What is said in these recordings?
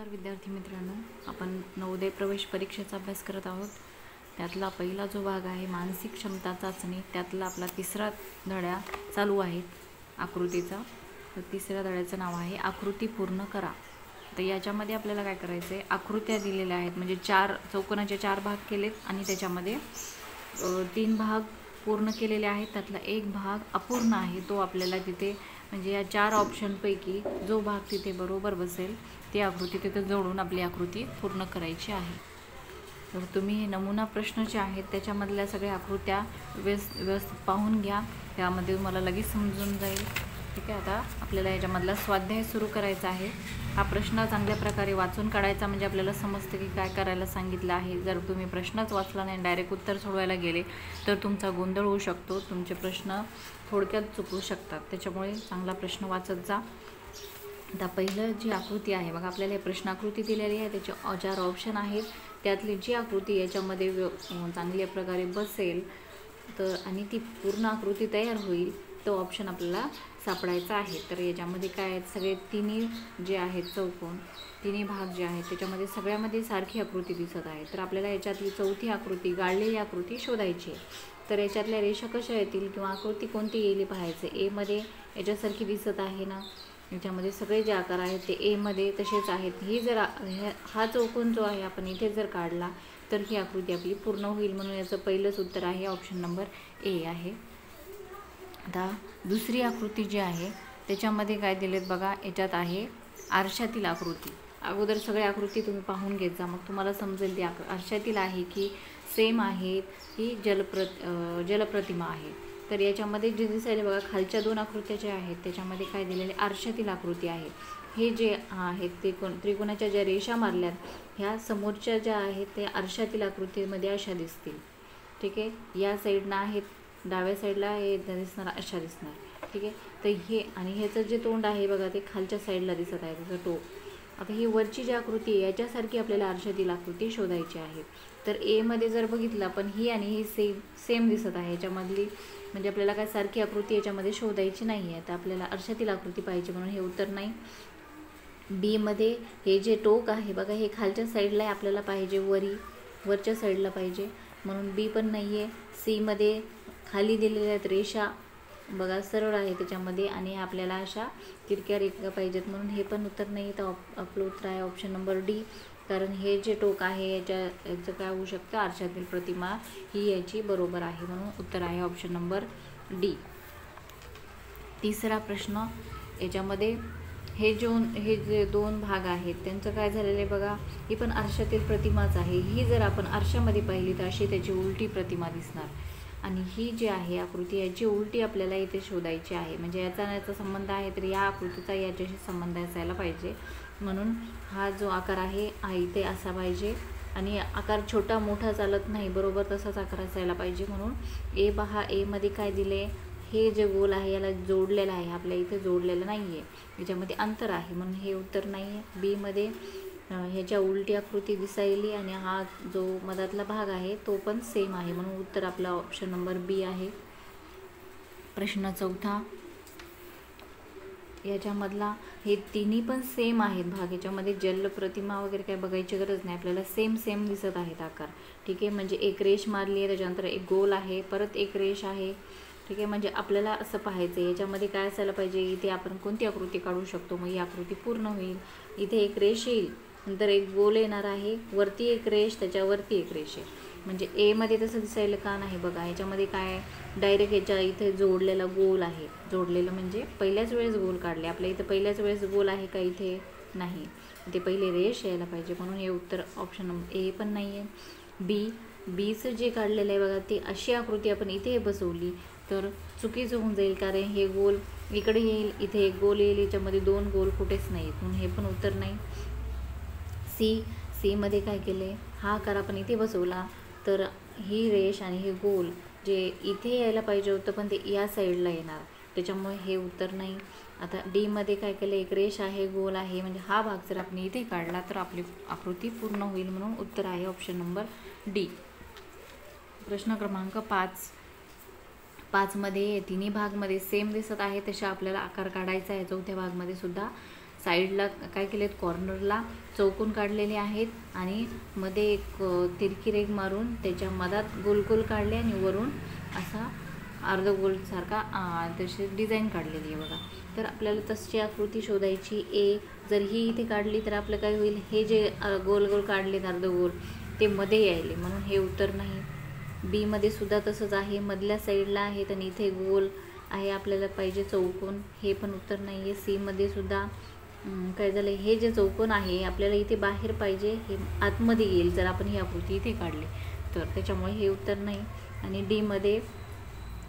विद्यार्थी मित्रांनो, आपण नवोदय प्रवेश परीक्षेचा अभ्यास करत आहोत। त्यातला पहिला जो भाग आहे मानसिक क्षमता चाचणी, त्यातला आपला तिसरा धडा चालू आहे आकृतीचा। तर तिसऱ्या धड्याचं नाव आहे आकृती पूर्ण करा। तर याच्यामध्ये आपल्याला काय करायचं आहे, आकृत्या दिलेल्या आहेत, म्हणजे चौकोनाचे 4 भाग केलेत आणि त्याच्यामध्ये 3 भाग पूर्ण केलेले आहेत। त्यातला एक भाग अपूर्ण आहे, तो आपल्याला तिथे म्हणजे या 4 ऑप्शनपैकी जो भाग तिथे बरोबर बसेल ती आकृती तिथे जोडून आपली आकृती पूर्ण करायची आहे। तर तुम्ही हे नमुना प्रश्न जे आहेत त्याच्यामधल्या सगळ्या आकृत्या व्यवस्थित पाहून घ्या, त्यामध्ये तुम्हाला लगेच समजून जाईल। ठीक आहे, आता आपल्याला याच्यामधला स्वाध्याय सुरू करायचा आहे। हा प्रश्न चांगल्या प्रकारे वाचून काढायचा, म्हणजे आपल्याला समजतं की काय करायला सांगितलं आहे। जर तुम्ही प्रश्नच वाचला नाही, डायरेक्ट उत्तर सोडवायला गेले तर तुमचा गोंधळ होऊ शकतो, तुमचे प्रश्न थोडक्यात चुकू शकतात। त्याच्यामुळे चांगला प्रश्न वाचत जा। आता पहिलं जी आकृती आहे बघा, आपल्याला प्रश्न आकृती दिलेली आहे, त्याचे 4 ऑप्शन आहेत। त्यातली जी आकृती याच्यामध्ये चांगल्या प्रकारे बसेल तर आणि ती पूर्ण आकृती तयार होईल तो ऑप्शन आपल्याला सापडायचा आहे। तर याच्यामध्ये काय आहेत, सगळे तिन्ही जे आहेत चौकोन, तिन्ही भाग जे आहेत त्याच्यामध्ये सगळ्यामध्ये सारखी आकृती दिसत आहे। तर आपल्याला याच्यातली चौथी आकृती, गाळलेली आकृती शोधायची आहे। तर याच्यातल्या रेषा कशा येतील किंवा आकृती कोणती येईल पाहायचं। ए मध्ये याच्यासारखी दिसत आहे ना, याच्यामध्ये सगळे जे आकार आहेत ते ए मध्ये तसेच आहेत। ही जर हा चौकोन जो आहे आपण इथे जर काढला तर ही आकृती आपली पूर्ण होईल, म्हणून याचं पहिलंच उत्तर आहे ऑप्शन नंबर ए आहे। आता दुसरी आकृती जी आहे त्याच्यामध्ये काय दिलेत बघा, याच्यात आहे आरशातील आकृती। अगोदर सगळ्या आकृती तुम्ही पाहून घेत जा, मग तुम्हाला समजेल ती आरशातील आहे की सेम आहे ही जलप्रतिमा आहे। तर याच्यामध्ये जे दिसायला बघा, खालच्या 2 आकृत्या ज्या आहेत त्याच्यामध्ये काय दिलेले, आरशातील आकृती आहे। हे जे आहेत ते त्रिकोणाच्या ज्या रेषा मारल्यात ह्या समोरच्या ज्या आहेत ते आरशातील आकृतीमध्ये अशा दिसतील। ठीक आहे, या साईडला आहेत, डाव्या साईडला हे दिसणार अशा दिसणार। ठीक आहे, तर हे आणि ह्याचं जे तोंड आहे बघा ते खालच्या साईडला दिसत आहे, त्याचं टोक। आता ही वरची जी आकृती आहे याच्यासारखी आपल्याला आरशातील आकृती शोधायची आहे। तर ए मध्ये जर बघितलं पण ही आणि ही सेम दिसत आहे याच्यामधली, म्हणजे आपल्याला काय सारखी आकृती याच्यामध्ये शोधायची नाही आहे। तर आपल्याला आरशातील आकृती पाहिजे, म्हणून हे उत्तर नाही। बी मध्ये हे जे टोक आहे बघा हे खालच्या साईडला आपल्याला पाहिजे, वरच्या साईडला पाहिजे, म्हणून बी पण नाही आहे। सी मध्ये खाली दिलेल्या आहेत रेषा बघा सरळ आहे त्याच्यामध्ये आणि आपल्याला अशा तिरक्या रेखा पाहिजेत, म्हणून हे पण उत्तर नाही। तर आपलं उत्तर आहे ऑप्शन नंबर डी, कारण हे जे टोक आहे याचं काय होऊ शकतं, आरशातील प्रतिमा ही याची बरोबर आहे, म्हणून उत्तर आहे ऑप्शन नंबर डी। तिसरा प्रश्न, याच्यामध्ये हे जे 2 भाग आहेत त्यांचं काय झालेलं आहे बघा, ही पण आरशातील प्रतिमाच आहे। ही जर आपण आरशामध्ये पाहिली तर अशी त्याची उलटी प्रतिमा दिसणार, आणि ही जी आहे आकृती याची उलटी आपल्याला इथे शोधायची आहे। म्हणजे याचा संबंध आहे तर या आकृतीचा याच्याशी संबंध असायला पाहिजे, म्हणून हा जो आकार आहे हा इथे असा पाहिजे, आणि आकार छोटा मोठा चालत नाही, बरोबर तसाच आकार असायला पाहिजे। म्हणून ए पहा, ए मध्ये काय दिले, हे जे गोल आहे याला जोडलेलं आहे, आपल्या इथे जोडलेलं नाही आहे, याच्यामध्ये अंतर आहे, म्हणून हे उत्तर नाही आहे। बी मध्ये ह्याच्या उलटी आकृती दिसायली आणि हा जो मधातला भाग आहे तो पण सेम आहे, म्हणून उत्तर आपला ऑप्शन नंबर बी आहे। प्रश्न चौथा, याच्यामधला हे तिन्ही पण सेम आहेत भाग, याच्यामध्ये जलप्रतिमा वगैरे काय बघायची गरज नाही, आपल्याला सेम दिसत आहेत आकार। ठीक आहे, म्हणजे एक रेष मारली आहे, त्याच्यानंतर एक गोल आहे, परत एक रेष आहे। ठीक आहे, म्हणजे आपल्याला असं पाहायचं आहे याच्यामध्ये काय असायला पाहिजे, इथे आपण कोणती आकृती काढू शकतो, मग ही आकृती पूर्ण होईल। इथे एक रेष येईल, नंतर एक गोल येणार आहे, वरती एक रेष, त्याच्यावरती एक रेष आहे, म्हणजे ए मध्ये तसं दिसायला का नाही बघा, याच्यामध्ये काय डायरेक्ट याच्या इथे जोडलेला गोल आहे, जोडलेलं म्हणजे पहिल्याच वेळेस गोल काढले, आपल्या इथं पहिल्याच वेळेस गोल आहे का, इथे नाही, ते पहिले रेष यायला पाहिजे, म्हणून हे उत्तर ऑप्शन नंबर ए पण नाही आहे। बीचं जे काढलेलं आहे बघा ते अशी आकृती आपण इथे बसवली तर चुकीचं होऊन जाईल, कारण हे गोल इकडे येईल, इथे एक गोल येईल, याच्यामध्ये 2 गोल कुठेच नाहीत, म्हणून हे पण उत्तर नाही। सी मध्ये काय केले, हा आकार आपण इथे बसवला तर ही रेष आणि हे गोल जे इथे यायला पाहिजे होतं पण ते या साईडला येणार, त्याच्यामुळे हे उत्तर नाही। आता डी मध्ये काय केलं, एक रेष आहे, गोल आहे, म्हणजे हा भाग जर आपण इथे काढला तर आपली आकृती पूर्ण होईल, म्हणून उत्तर आहे ऑप्शन नंबर डी। प्रश्न क्रमांक 5 मध्ये तिन्ही भागमध्ये सेम दिसत आहे, तशा आपल्याला आकार काढायचा आहे। चौथ्या भागमध्ये सुद्धा साईडला काय केलेत, कॉर्नरला चौकोन काढलेले आहेत आणि मध्ये एक तिरकी रेघ मारून त्याच्या मधात गोल गोल काढले आणि वरून असा अर्धगोलसारखा तशी डिझाईन काढलेली आहे बघा. तर आपल्याला तशी आकृती शोधायची. ए जर ही इथे काढली तर आपलं काय होईल, हे जे गोल गोल काढलेत अर्धगोल ते मध्ये यायले, म्हणून हे उत्तर नाही. बी मध्ये सुद्धा तसंच आहे, मधल्या साईडला आहेत आणि इथे गोल आहे, आपल्याला पाहिजे चौकोन, हे पण उत्तर नाही आहे. सी मध्ये सुद्धा काय झालं, हे जे चौकोन आहे आपल्याला इथे बाहेर पाहिजे, हे आतमध्ये येईल जर आपण ही आकृती इथे काढली तर, त्याच्यामुळे हे उत्तर नाही. आणि डी मध्ये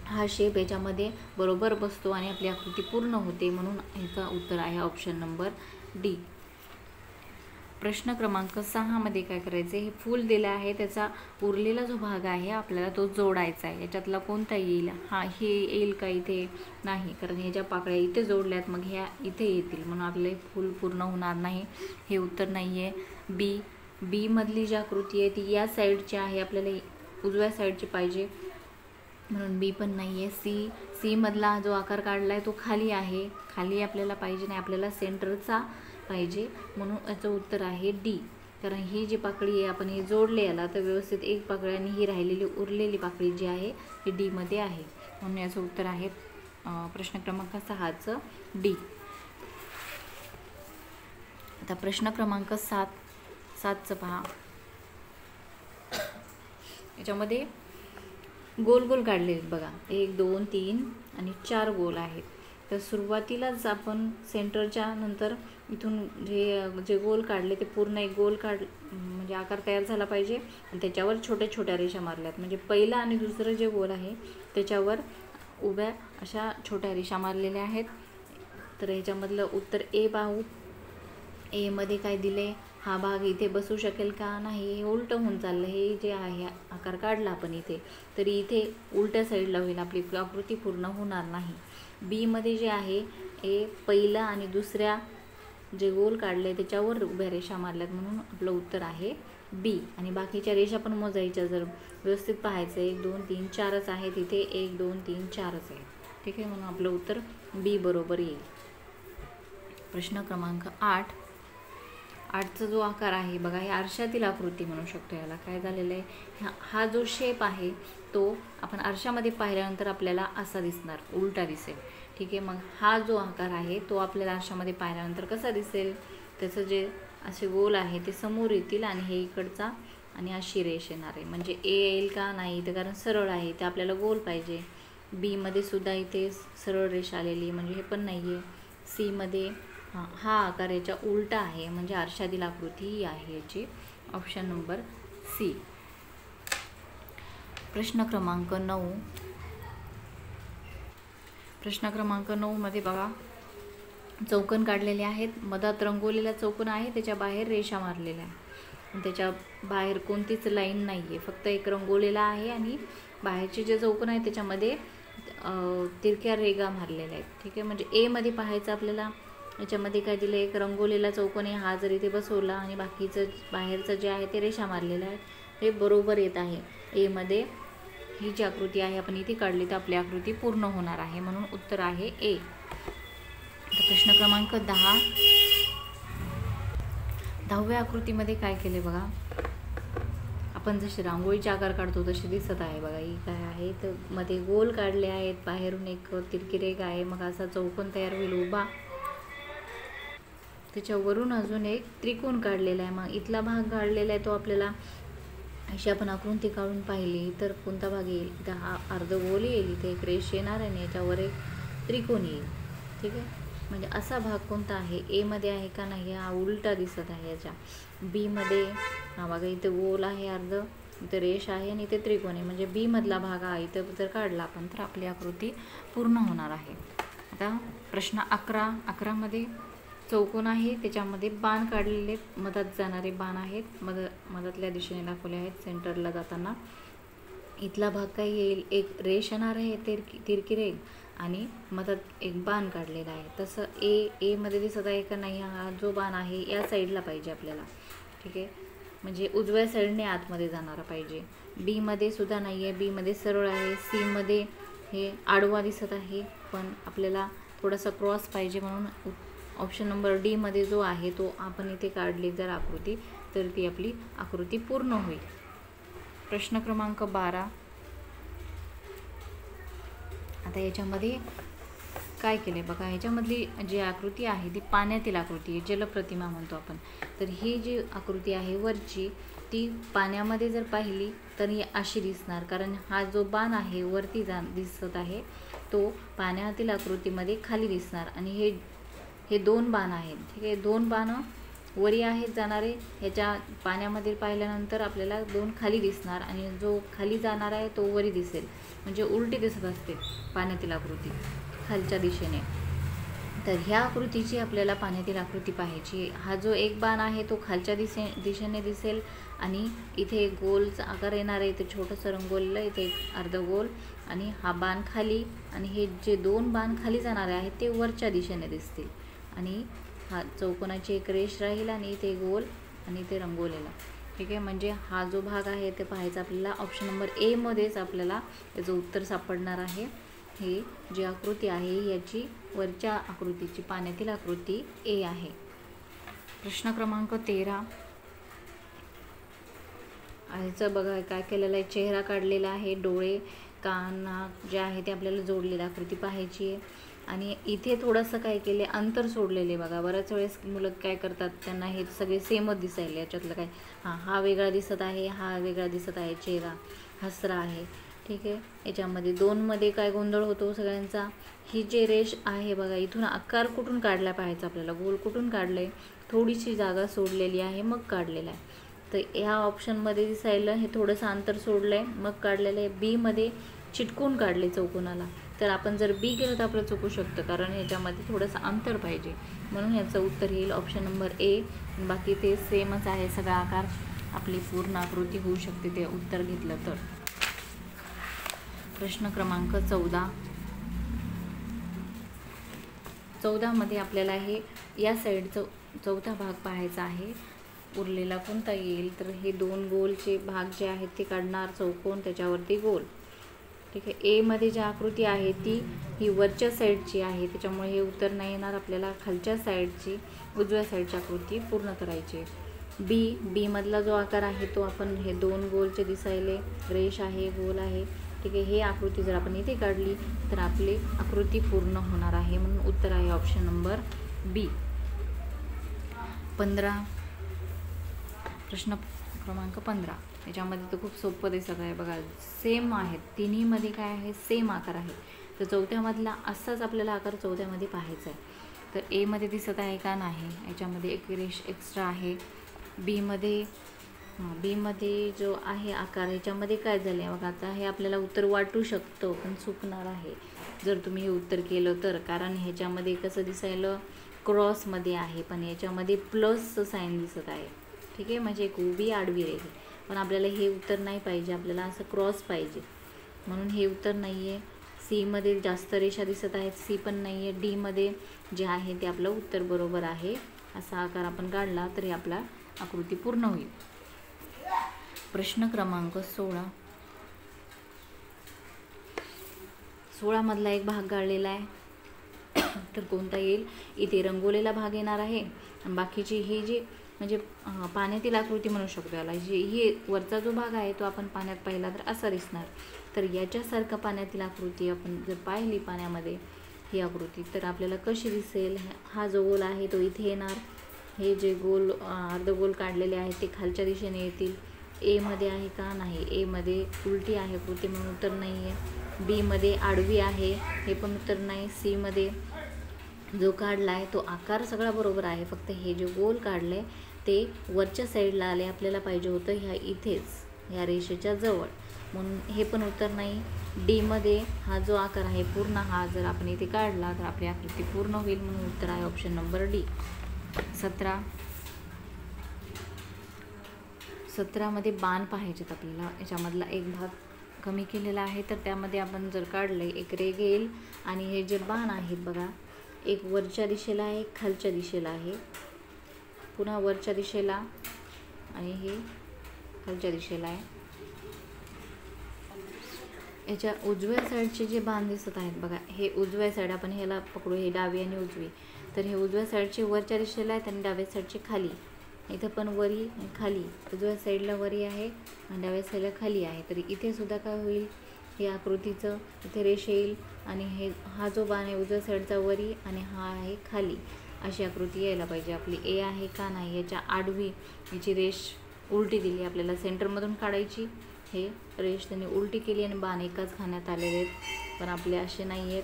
हा शेप याच्यामध्ये बरोबर बसतो आणि आपली आकृती पूर्ण होते, म्हणून ह्याचा उत्तर आहे ऑप्शन नंबर डी. प्रश्न क्रमांक 6 मध्ये काय करायचं, हे फूल दिलं आहे, त्याचा उरलेला जो भाग आहे आपल्याला तो जोडायचा आहे. याच्यातला कोणता येईल, हा हे येईल का इथे, नाही, कारण ह्याच्या पाकळ्या इथे जोडल्यात, मग ह्या इथे येतील, म्हणून आपले फूल पूर्ण होणार नाही, हे उत्तर नाही आहे. बी मधली जी आकृती आहे ती या साईडची आहे, आपल्याला उजव्या साईडची पाहिजे, म्हणून बी पण नाही आहे. सी मधला जो आकार काढला आहे तो खाली आहे, खाली आपल्याला पाहिजे नाही, आपल्याला सेंटरचा पाहिजे, म्हणून याचं उत्तर आहे डी. कारण ही जी पाकळी आहे आपण हे जोडले याला तर व्यवस्थित एक पाकळी आणि ही राहिलेली उरलेली पाकळी जी आहे ती डी मध्ये आहे, म्हणून याचं उत्तर आहे प्रश्न क्रमांक 6चं डी. आता प्रश्न क्रमांक 7चं पहा. याच्यामध्ये गोल गोल काढले आहेत बघा, 1 2 3 आणि 4 गोल आहेत. तर सुरुवातीलाच आपण सेंटरच्या नंतर इथून जे गोल काढले ते पूर्ण एक गोल म्हणजे आकार तयार झाला पाहिजे आणि त्याच्यावर छोट्या छोट्या रेषा मारल्यात, म्हणजे पहिला आणि दुसरं जे गोल आहे त्याच्यावर उभ्या अशा छोट्या रेषा मारलेल्या आहेत. तर ह्याच्यामधलं उत्तर ए पाहू. ए मध्ये काय दिले, हा भाग इथे बसू शकेल का, नाही, हे उलटं होऊन चाललं, हे जे आहे आकार काढला आपण इथे तरी इथे उलट्या साईडला होईल, आपली आकृती पूर्ण होणार नाही. बी मध्ये जे आहे ए पहिला आणि दुसऱ्या जे गोल काढले त्याच्यावर उभ्या रेषा मारल्यात, म्हणून आपलं उत्तर आहे बी. आणि बाकीच्या रेषा पण मोजायच्या, जर व्यवस्थित पाहायचं 1 2 3 4च आहेत इथे, 1 2 3 4च आहेत, ठीक आहे, म्हणून आपलं उत्तर बी बरोबर येईल. प्रश्न क्रमांक 8चा जो आकार आहे बघा, हे आरशातील आकृती म्हणू शकतो. याला काय झालेलं आहे, हा जो शेप आहे तो आपण आरशामध्ये पाहिल्यानंतर आपल्याला असा दिसणार, उलटा दिसेल, ठीक आहे. मग हा जो आकार आहे तो आपल्याला आरशामध्ये पाहिल्यानंतर कसा दिसेल, त्याचं जे असे गोल आहे ते समोर येतील आणि हे इकडचा आणि अशी रेष येणार आहे, म्हणजे ए येईल का, नाही इथे, कारण सरळ आहे ते आपल्याला गोल पाहिजे. बी मध्ये सुद्धा इथे सरळ रेष आलेली, म्हणजे हे पण नाही आहे. सी मध्ये हा आकार याच्या उलटा आहे, म्हणजे आरशातील आकृती ही आहे याची, ऑप्शन नंबर सी. प्रश्न क्रमांक 9. प्रश्न क्रमांक 9 मध्ये बघा, चौकोन काढलेले आहेत, मधात रंगवलेला चौकोन आहे, त्याच्या बाहेर रेषा मारलेल्या आहे, त्याच्या बाहेर कोणतीच लाईन नाही आहे, फक्त एक रंगवलेला आहे आणि बाहेरचे जे चौकोन आहे त्याच्यामध्ये तिरक्या रेगा मारलेल्या आहेत, ठीक आहे. म्हणजे ए मध्ये पाहायचं आपल्याला, याच्यामध्ये काय दिलं, एक रंगवलेला चौकोन आहे, हा जर इथे बसवला आणि बाकीचं बाहेरचं जे आहे ते रेषा मारलेलं आहे, हे बरोबर येत आहे. ए मध्ये ही जी आकृती आहे आपण इथे काढली तर आपली आकृती पूर्ण होणार आहे, म्हणून उत्तर आहे ए. प्रश्न क्रमांक 10व्या आकृतीमध्ये काय केले बघा, आपण जसे रांगोळीचे आकार काढतो तसे दिसत आहे बघा. ही काय आहे, तर मध्ये गोल काढले आहेत, बाहेरून एक तिरकी रेघ आहे, मग असा चौकोन तयार होईल उभा, त्याच्यावरून अजून एक त्रिकोण काढलेला आहे. मग इथला भाग काढलेला आहे तो आपल्याला अशी आपण आकृती काढून पाहिली तर कोणता भाग येईल, इथं हा अर्धगोल येईल, इथे एक रेष येणार आणि याच्यावर एक त्रिकोण येईल, ठीक आहे. म्हणजे असा भाग कोणता आहे, ए मध्ये आहे का नाही, हा उलटा दिसत आहे याच्या. बी मध्ये हा बघा, इथे गोल आहे अर्ध, इथे रेष आहे आणि इथे त्रिकोण आहे, म्हणजे बी मधला भाग हा इथं जर काढला आपण तर आपली आकृती पूर्ण होणार आहे. आता प्रश्न 11 मध्ये चौकोन आहे, त्याच्यामध्ये बाण काढलेले, मधात जाणारे बाण आहेत, मधातल्या दिशेने दाखवले आहेत सेंटरला जाताना. इथला भाग काय येईल, एक रेष येणार आहे तिरकी रेघ आणि मधात एक बाण काढलेला आहे. तसं ए मध्ये दिसत आहे का नाही, हा जो बाण आहे या साईडला पाहिजे आपल्याला, ठीक आहे, म्हणजे उजव्या साईडने आतमध्ये जाणारा पाहिजे. बी मध्ये सुद्धा नाही आहे, बी मध्ये सरळ आहे. सी मध्ये हे आडवा दिसत आहे पण आपल्याला थोडासा क्रॉस पाहिजे, म्हणून ऑप्शन नंबर डी मध्ये जो आहे तो आपण इथे काढली जर आकृती तर ती आपली आकृती पूर्ण होईल. प्रश्न क्रमांक 12. आता याच्यामध्ये काय केलं आहे बघा. ह्याच्यामधली जी आकृती आहे ती पाण्यातील आकृती आहे, जलप्रतिमा म्हणतो आपण. तर ही जी आकृती आहे वरची ती पाण्यामध्ये जर पाहिली तर ही अशी दिसणार, कारण हा जो बाण आहे वरती दिसत आहे तो पाण्यातील आकृतीमध्ये खाली दिसणार. आणि हे 2 बाण आहेत, ठीक आहे. 2 बाण वरी आहेत जाणारे, ह्याच्या पाण्यामध्ये पाहिल्यानंतर आपल्याला 2 खाली दिसणार आणि जो खाली जाणार आहे तो वरी दिसेल, म्हणजे उलटी दिसत असते पाण्यातील आकृती खालच्या दिशेने. तर ह्या आकृतीची आपल्याला पाण्यातील आकृती पाहायची. हा जो एक बाण आहे तो खालच्या दिशेने दिसेल आणि इथे एक गोलचा आकार येणार आहे, इथे छोटंसं रंगवलेलं, इथे एक अर्धगोल आणि हा बाण खाली, आणि हे जे 2 बाण खाली जाणारे आहेत ते वरच्या दिशेने दिसतील. आणि हा चौकोनाची एक रेष राहील आणि इथे गोल आणि इथे रंगवलेला, ठीक आहे. म्हणजे हा जो भाग आहे ते पाहायचा आपल्याला. ऑप्शन नंबर ए मध्येच आपल्याला याचं उत्तर सापडणार आहे. ही जी आकृती आहे याची वरच्या आकृतीची पाण्यातील आकृती ए आहे. प्रश्न क्रमांक 13. ह्याचं बघा काय केलेलं आहे, चेहरा काढलेला आहे, डोळे, कान, नाक जे आहे ते आपल्याला जोडलेली आकृती पाहायची आहे. आणि इथे थोडंसं काय केले, अंतर सोडलेले बघा. बऱ्याच वेळेस मुलं काय करतात, त्यांना हे सगळे सेमच दिसायले, याच्यातलं काय हा वेगळा दिसत आहे, हा वेगळा दिसत आहे, चेहरा हसरा आहे, ठीक आहे. याच्यामध्ये 2 मध्ये काय गोंधळ होतो सगळ्यांचा. ही जे रेष आहे बघा, इथून आकार कुठून काढला पाहायचा आपल्याला, गोल कुठून काढले, थोडीशी जागा सोडलेली आहे मग काढलेला आहे. तर ह्या ऑप्शनमध्ये दिसायला हे थोडंसं अंतर सोडलं आहे मग काढलेलं आहे. बी मध्ये चिटकून काढले चौकोनाला. तर आपण जर बी केलं तर आपलं चुकू शकतं, कारण ह्याच्यामध्ये थोडंसं अंतर पाहिजे, म्हणून याचं उत्तर येईल ऑप्शन नंबर ए. बाकी ते सेमच आहे, सगळा आकार आपली पूर्ण आकृती होऊ शकते ते उत्तर घेतलं तर. प्रश्न क्रमांक 14. 14 मध्ये आपल्याला हे या साईडचं चौथा भाग पाहायचा आहे. उरलेला कोणता येईल तर हे 2 गोलचे भाग जे आहेत ते काढणार, चौकोन त्याच्यावरती गोल, ठीक आहे. ए मध्ये जी आकृती आहे ती ही वरच्या साईडची आहे, त्याच्यामुळे हे उत्तर नाही येणार. आपल्याला खालच्या साईडची उजव्या साईडची आकृती पूर्ण करायची. बी मधला जो आकार आहे तो आपण हे 2 गोलचे दिसायले, रेष आहे, गोल आहे, ठीक आहे. ही आकृती जर आपण इथे काढली तर आपली आकृती पूर्ण होणार आहे, म्हणून उत्तर आहे ऑप्शन नंबर बी. 15. प्रश्न क्रमांक 15. याच्यामध्ये तर खूप सोपं दिसत आहे बघा, सेम आहेत तिन्हीमध्ये, काय आहे सेम आकार आहे. तर चौथ्यामधला असाच आपल्याला आकार चौथ्यामध्ये पाहायचा आहे. तर ए मध्ये दिसत आहे का नाही, याच्यामध्ये एक रेष एक्स्ट्रा आहे. बी मध्ये जो आहे आकार ह्याच्यामध्ये काय झालं आहे बघा. आता हे आपल्याला उत्तर वाटू शकतं पण चुकणार आहे जर तुम्ही हे उत्तर केलं तर, कारण ह्याच्यामध्ये कसं दिसायलं क्रॉसमध्ये आहे पण याच्यामध्ये प्लसचं साईन दिसत आहे, ठीक आहे. म्हणजे एक उभी आडवी रेषा, पण आपल्याला हे उत्तर नाही पाहिजे, आपल्याला असं क्रॉस पाहिजे, म्हणून हे उत्तर नाही आहे. सी मध्ये जास्त रेषा दिसत आहेत, सी पण नाही आहे. डी मध्ये जे आहे ते आपलं उत्तर बरोबर आहे. असा आकार आपण काढला तरी आपला आकृती पूर्ण होईल. प्रश्न क्रमांक 16. 16 मधला एक भाग काढलेला आहे तर कोणता येईल, इथे रंगवलेला भाग येणार आहे. बाकीची ही जी म्हणजे पाण्यातील आकृती म्हणू शकतो याला. ही वरचा जो भाग आहे तो आपण पाण्यात पाहिला तर असा दिसणार. तर याच्यासारखं पाण्यातील आकृती आपण जर पाहिली पाण्यामध्ये ही आकृती तर आपल्याला कशी दिसेल. हा जो गोल आहे तो इथे येणार, हे जे गोल अर्धगोल काढलेले आहेत ते खालच्या दिशेने येतील. ए मध्ये आहे का नाही, ए मध्ये उलटी आहे आकृती म्हणून उत्तर नाही आहे. बी मध्ये आडवी आहे, हे पण उत्तर नाही. सी मध्ये जो काढला आहे तो आकार सगळा बरोबर आहे, फक्त हे जे गोल काढले ते वरच्या साईडला आले, आपल्याला पाहिजे होतं ह्या इथेच ह्या रेषेच्या जवळ, म्हणून हे पण उत्तर नाही. डी मध्ये हा जो आकार आहे पूर्ण हा जर आपण इथे काढला तर आपली आकृती पूर्ण होईल, म्हणून उत्तर आहे ऑप्शन नंबर डी. 17 मध्ये बाण पाहायचेत आपल्याला. याच्यामधला एक भाग कमी केलेला आहे तर त्यामध्ये आपण जर काढले एक रेघ येईल आणि हे जे बाण आहेत बघा, एक वरच्या दिशेला आहे, एक खालच्या दिशेला आहे, पुन्हा वरच्या दिशेला आणि हे खालच्या दिशेला आहे. याच्या उजव्या साईडचे जे बाण दिसत आहेत बघा, हे उजव्या साईड आपण ह्याला पकडू, हे डावी आणि उजवी. तर हे उजव्या साईडचे वरच्या दिशेला आहेत आणि डाव्या साईडचे खाली. इथं पण वरी आणि खाली, उजव्या साईडला वरी आहे आणि डाव्या साईडला खाली आहे. तर इथे सुद्धा काय होईल, हे आकृतीचं इथे रेष येईल आणि हा जो बाण आहे उजव्या साईडचा वरी आणि हा आहे खाली, अशी आकृती यायला पाहिजे आपली. ए आहे का नाही याच्या आडवी याची रेष उलटी दिली आपल्याला, सेंटरमधून काढायची. हे रेष त्यांनी उलटी केली आणि बाण एकाच खाण्यात आलेले आहेत, पण आपले असे नाही आहेत.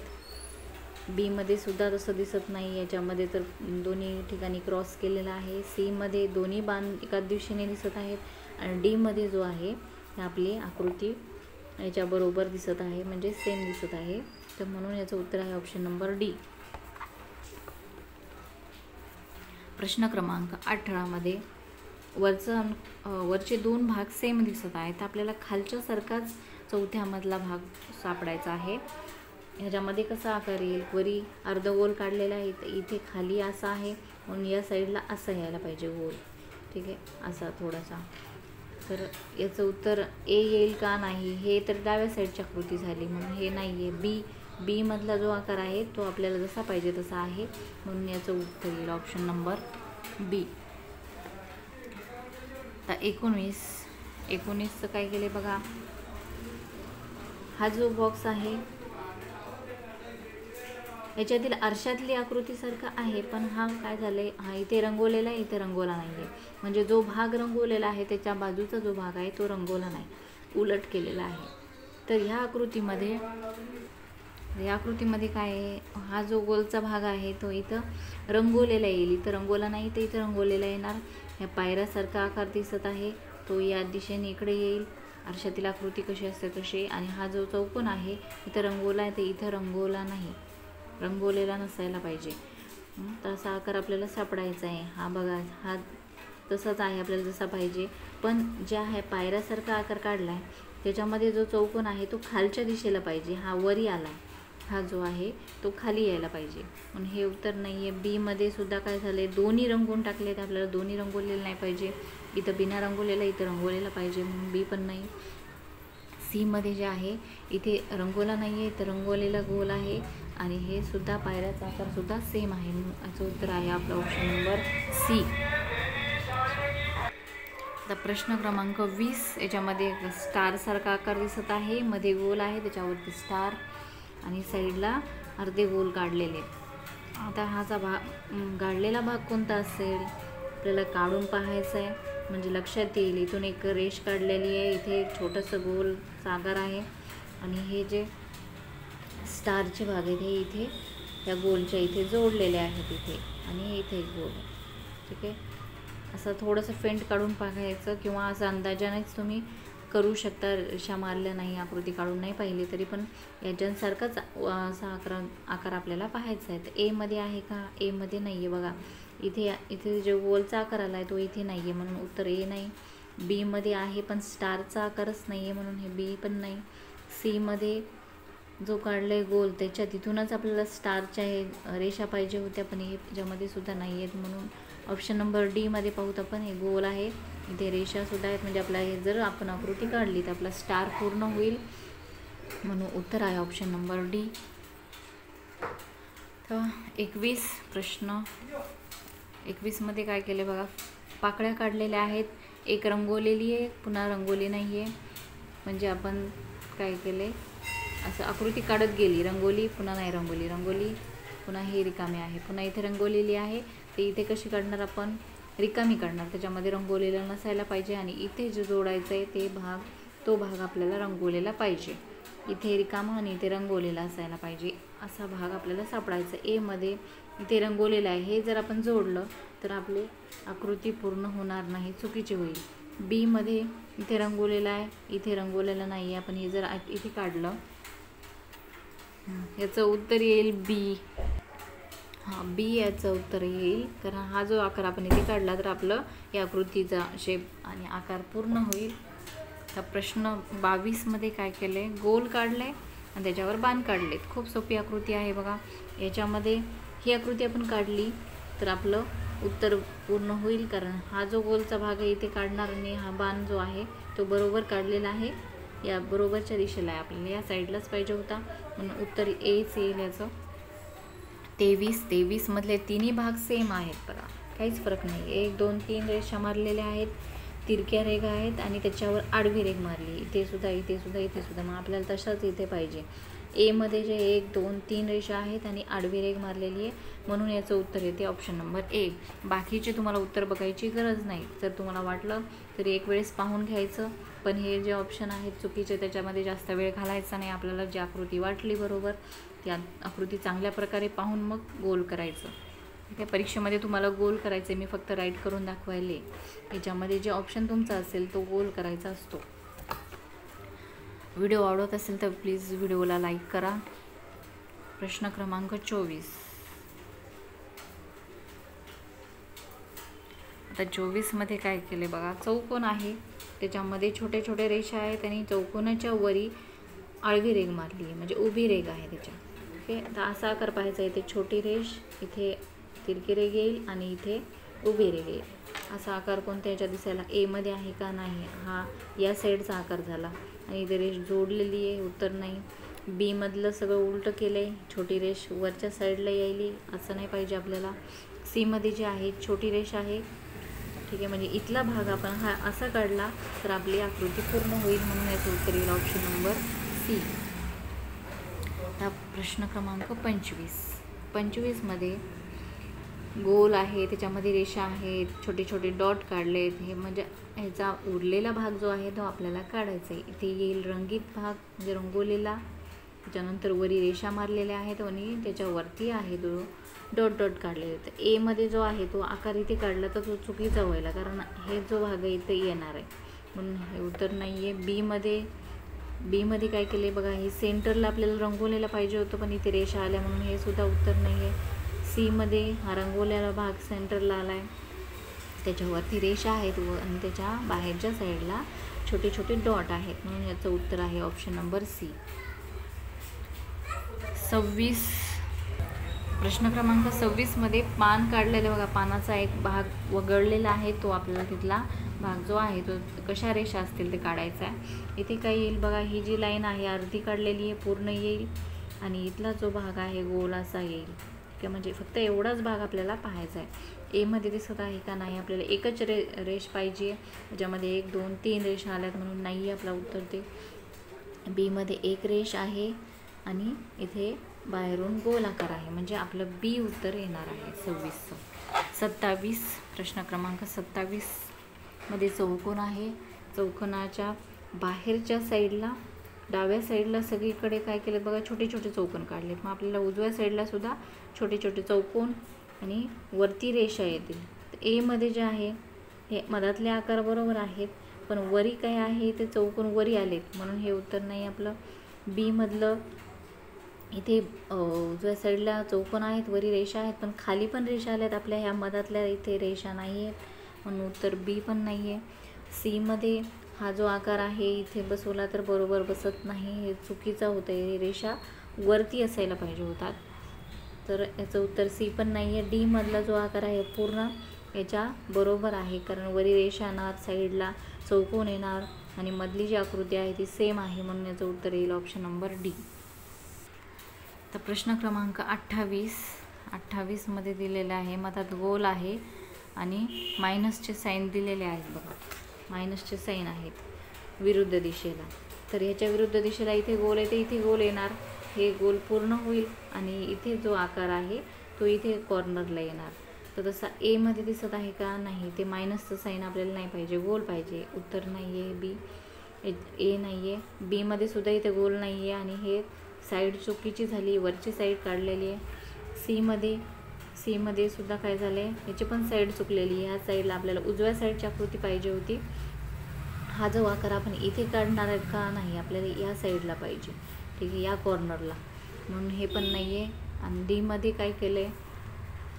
बीमध्ये सुद्धा तसं दिसत नाही, याच्यामध्ये तर दोन्ही ठिकाणी क्रॉस केलेला आहे. सीमध्ये दोन्ही बाण एकाच दिशेने दिसत आहेत आणि डीमध्ये जो आहे हे आपली आकृती याच्याबरोबर दिसत आहे, म्हणजे सेम दिसत आहे. तर म्हणून याचं उत्तर आहे ऑप्शन नंबर डी. प्रश्न क्रमांक 18 मध्ये वरचे 2 भाग सेम दिसत आहेत, तर आपल्याला खालच्या सारखाच चौथ्यामधला भाग सापडायचा आहे. ह्याच्यामध्ये कसा आकार येईल, वरी अर्धगोल काढलेला आहे, इथे खाली असा आहे म्हणून या साईडला असं यायला पाहिजे गोल, ठीक आहे, असा थोडासा. तर याचं उत्तर ए येईल का नाही, हे तर डाव्या साईडची आकृती झाली म्हणून हे नाही आहे. बी मधला जो आकार आहे तो आपल्याला जसा पाहिजे तसा आहे, म्हणून याचं उत्तर येईल ऑप्शन नंबर बी. आता 19चं काय केले बघा, हा जो बॉक्स आहे याच्यातील आरशातली आकृतीसारखा आहे, पण हा काय झालंय, हा इथे रंगवलेला आहे, इथे रंगवला नाही आहे. म्हणजे जो भाग रंगवलेला आहे त्याच्या बाजूचा जो भाग आहे तो रंगवला नाही, उलट केलेला आहे. तर ह्या आकृतीमध्ये काय आहे, हा जो गोलचा भाग आहे तो इथं रंगवलेला येईल, इथं रंगवला नाही तर इथं रंगवलेला येणार. ह्या पायऱ्यासारखा आकार दिसत आहे तो या दिशेने इकडे येईल, आरशातील आकृती कशी असते तशी. आणि हा जो चौकोन आहे इथं रंगवला आहे तर इथं रंगवला नाही, रंगवलेला नसायला पाहिजे. तसा आकार आपल्याला सापडायचा आहे. हा बघा, हा तसाच आहे आपल्याला जसा पाहिजे, पण ज्या ह्या पायऱ्यासारखा आकार काढला आहे त्याच्यामध्ये जो चौकोन आहे तो खालच्या दिशेला पाहिजे, हा वरी आला, हा जो आहे तो खाली यायला पाहिजे. पण हे उत्तर नाही आहे. बीमध्ये सुद्धा काय झालं, दोन्ही रंगवून टाकले तर आपल्याला दोन्ही रंगवलेलं नाही पाहिजे, इथं बिना रंगवलेला इथं रंगवलेला पाहिजे म्हणून बी पण नाही. सीमध्ये जे आहे इथे रंगवला नाही आहे, इथं रंगवलेला गोल आहे आणि हे सुद्धा पायऱ्याचा आकार सुद्धा सेम आहे, याचं उत्तर आहे आपलं ऑप्शन नंबर सी. आता प्रश्न क्रमांक 20, याच्यामध्ये स्टारसारखा आकार दिसत आहे, मध्ये गोल आहे त्याच्यावरती स्टार आणि साईडला अर्धे गोल काढलेले. आता हाचा काढलेला भाग कोणता असेल आपल्याला काढून पाहायचं आहे, म्हणजे लक्षात येईल. इथून एक रेष काढलेली आहे, इथे छोटंसं गोल आकार आहे आणि हे जे स्टारचे भाग आहेत हे इथे त्या गोलच्या इथे जोडलेले आहेत इथे, आणि इथे एक गोल आहे, ठीक आहे. असं थोडंसं फेंट काढून पाहायचं किंवा असं अंदाजानेच तुम्ही करू शकता, रेषा मारल्या नाही, आकृती काढून नाही पाहिली तरी पण याच्यासारखाच असा आकार आपल्याला पाहायचा आहे. तर एमध्ये आहे का, एमध्ये नाही आहे बघा, इथे जो गोलचा आकार आला आहे तो इथे नाही आहे म्हणून उत्तर ए नाही. बीमध्ये आहे पण स्टारचा आकारच नाही आहे म्हणून हे बी पण नाही. सीमध्ये जो काढला आहे गोल त्याच्या तिथूनच आपल्याला स्टारच्या रेषा पाहिजे होत्या, पण हे त्याच्यामध्ये सुद्धा नाही आहेत म्हणून ऑप्शन नंबर डीमध्ये पाहूत आपण, हे गोल आहे, इथे रेषासुद्धा आहेत, म्हणजे आपला हे जर आपण आकृती काढली तर आपला स्टार पूर्ण होईल म्हणून उत्तर आहे ऑप्शन नंबर डी. तर 21 प्रश्न 21मध्ये काय केले बघा, पाकळ्या काढलेल्या आहेत, एक रंगवलेली आहे पुन्हा रंगवली नाही आहे, म्हणजे आपण काय केले असं आकृती काढत गेली, रंगवली पुन्हा नाही रंगवली, रंगवली पुन्हा हे रिकामी आहे, पुन्हा इथे रंगवलेली आहे, ते इथे कशी काढणार आपण, रिकामी काढणार, त्याच्यामध्ये रंगवलेलं नसायला पाहिजे आणि इथे जे जोडायचं आहे तो भाग आपल्याला रंगवलेला पाहिजे, इथे रिकामा आणि इथे रंगवलेला असायला पाहिजे, असा भाग आपल्याला सापडायचा. एमध्ये इथे रंगवलेलं आहे, हे जर आपण जोडलं तर आपली आकृती पूर्ण होणार नाही, चुकीची होईल. बीमध्ये इथे रंगवलेलं आहे, इथे रंगवलेलं नाही आहे, आपण हे जर इथे काढलं याचं उत्तर येईल बी. हां, बी याचं उत्तर येईल, कारण हा जो आकार आपण इथे काढला तर आपलं या आकृतीचा शेप आणि आकार पूर्ण होईल. तर प्रश्न 22मध्ये काय केलं आहे, गोल काढलं आहे आणि त्याच्यावर बाण काढलेत. खूप सोपी आकृती आहे बघा, याच्यामध्ये ही आकृती आपण काढली तर आपलं उत्तर पूर्ण होईल, कारण हा जो गोलचा भाग आहे इथे काढणार आणि हा बाण जो आहे तो बरोबर काढलेला आहे, या बरोबरच्या दिशेला आहे, आपल्याला या साईडलाच पाहिजे होता म्हणून उत्तर एच येईल याचं. 23 मधले तिन्ही भाग सेम आहेत बघा, काहीच फरक नाही. 1 2 3 रेषा मारलेल्या आहेत, तिरक्या रेघा आहेत आणि त्याच्यावर आडवी रेघ मारली. इथे सुद्धा इथे सुद्धा इथे सुद्धा. मग आपल्याला तशाच इथे पाहिजे. ए मध्ये जे 1 2 3 रेषा आहेत आणि आडवी रेघ मारलेली आहे, म्हणून याचं उत्तर येते ऑप्शन नंबर ए. बाकीचे तुम्हाला उत्तर बघायची गरज नाही. जर तुम्हाला वाटलं तरी एक वेळेस पाहून घ्यायचं, पण हे जे ऑप्शन आहेत चुकीचे, त्याच्यामध्ये जास्त वेळ घालायचा नाही. आपल्याला जी आकृती वाटली बरोबर त्या आकृती चांगल्या प्रकारे पाहून मग गोल करायचं. ठीक आहे, परीक्षेमध्ये तुम्हाला गोल करायचे, मी फक्त राईट करून दाखवायले. याच्यामध्ये जे ऑप्शन तुमचा असेल तो गोल करायचा असतो. व्हिडिओ आवडत असेल तर प्लीज व्हिडिओला लाईक करा. प्रश्न क्रमांक 24. आता 24मध्ये काय केले बघा, चौकोन आहे, त्याच्यामध्ये छोटे छोटे रेषा आहेत आणि चौकोनाच्या वरी आडवी रेघ मारली आहे, म्हणजे उभी रेघ आहे त्याच्या. ओके, आता असा आकार पाहायचा. इथे छोटी रेष, इथे तिरकी रेघ येईल आणि इथे उभी रेघ येईल. असा आकार कोणत्या याच्या दिसायला, ए मध्ये आहे का नाही, हा या साईडचा आकार झाला आणि इथे रेष जोडलेली आहे, उत्तर नाही. बी मधलं सगळं उलटं केलं आहे, छोटी रेष वरच्या साईडला यायली, असं नाही पाहिजे आपल्याला. सी मध्ये जे आहे छोटी रेष आहे, ठीक आहे, म्हणजे इथला भाग आपण हा असा काढला तर आपली आकृती पूर्ण होईल, म्हणून याचं उत्तर येईल ऑप्शन नंबर सी. आता प्रश्न क्रमांक 25मध्ये गोल आहे, त्याच्यामध्ये रेषा आहेत, छोटे छोटे डॉट काढलेत. हे म्हणजे ह्याचा उरलेला भाग जो आहे तो आपल्याला काढायचा आहे. इथे येईल रंगीत भाग, म्हणजे रंगवलेला, त्याच्यानंतर वरी रेषा मारलेल्या आहेत आणि त्याच्यावरती आहे तो डॉट डॉट काढलेले. तर ए मध्ये जो आहे तो आकार इथे काढला तर तो चुकीचा व्हायला, कारण हे जो भाग आहे इथे येणार आहे, म्हणून हे उत्तर नाही आहे. बी मध्ये काय केले बघा, हे सेंटरला आपल्याला रंगवलेला पाहिजे होतं, पण इथे रेषा आल्या म्हणून हे सुद्धा उत्तर नाही आहे. सी मध्ये हा रंगवलेला भाग सेंटरला आला आहे, त्याच्यावरती रेषा आहेत आणि त्याच्या बाहेरच्या साईडला छोटे छोटे डॉट आहेत, म्हणून याचं उत्तर आहे ऑप्शन नंबर सी. 26 प्रश्न क्रमांक 26मध्ये पान काढलेलं बघा, पानाचा एक भाग वगळलेला आहे, तो आपल्याला तिथला भाग जो आहे तो कशा रेषा असतील ते काढायचा आहे. इथे काय येईल बघा, ही जी लाईन आहे अर्धी काढलेली आहे, पूर्ण येईल आणि इथला जो भाग आहे गोल असा येईल. म्हणजे फक्त एवढाच भाग आपल्याला पाहायचा आहे. ए मध्ये दिसत आहे का नाही, आपल्याला एकच रेष पाहिजे, त्याच्यामध्ये 1 2 3 रेषा आल्यात म्हणून नाही आहे आपला उत्तर ते. बी मध्ये एक रेष आहे आणि इथे बाहेरून गोल आकार आहे, म्हणजे आपलं बी उत्तर येणार आहे 26. 27 प्रश्न क्रमांक 27मध्ये चौकोन आहे, चौकोनाच्या बाहेरच्या साईडला डाव्या साईडला सगळीकडे काय केलं बघा, छोटे छोटे चौकोन काढलेत. मग आपल्याला उजव्या साईडला सुद्धा छोटे छोटे चौकोन आणि वरती रेषा येतील. तर ए मध्ये जे आहे हे मधातले आकार बरोबर आहेत, पण वरी काय आहे ते चौकोन वरी आलेत, म्हणून हे उत्तर नाही आपलं. बी मधलं इथे उजव्या साईडला चौकोन आहेत, वरी रेषा आहेत, पण खाली पण रेषा आल्यात आपल्या, ह्या मधातल्या इथे रेषा नाही आहेत, म्हणून उत्तर बी पण नाही आहे. सी मध्ये हा जो आकार आहे इथे बसवला तर बरोबर बसत नाही, हे चुकीचं होतं आहे, रेषा वरती असायला पाहिजे होतात, तर याचं उत्तर सी पण नाही आहे. डी मधला जो आकार आहे पूर्ण याच्या बरोबर आहे, कारण वरी रेषा येणार, साईडला चौकोन येणार आणि मधली जी आकृती आहे ती सेम आहे, म्हणून याचं उत्तर येईल ऑप्शन नंबर डी. तर प्रश्न क्रमांक 28मध्ये दिलेला आहे, मधात गोल आहे आणि मायनसचे साईन दिलेले आहेत बघा, मायनसचे साईन आहेत विरुद्ध दिशेला. तर ह्याच्या विरुद्ध दिशेला इथे गोल येते, इथे गोल येणार, हे गोल पूर्ण होईल आणि इथे जो आकार आहे तो इथे कॉर्नरला येणार. तर तसा ए मध्ये दिसत आहे का नाही, ते मायनसचं साईन आपल्याला नाही पाहिजे, गोल पाहिजे, उत्तर नाही आहे बी. ए नाही आहे. बी मध्ये सुद्धा इथे गोल नाही आहे आणि हे साईड चुकीची झाली, वरची साईड काढलेली आहे. सी मध्ये सुद्धा काय झालं आहे, याची पण साईड चुकलेली आहे, ह्या साईडला आपल्याला उजव्या साईडची आकृती पाहिजे होती. हा जो आकार आपण इथे काढणार आहेत का नाही, आपल्याला या साईडला पाहिजे, ठीक आहे, या कॉर्नरला, म्हणून हे पण नाही आहे. आणि डी मध्ये काय केलं आहे,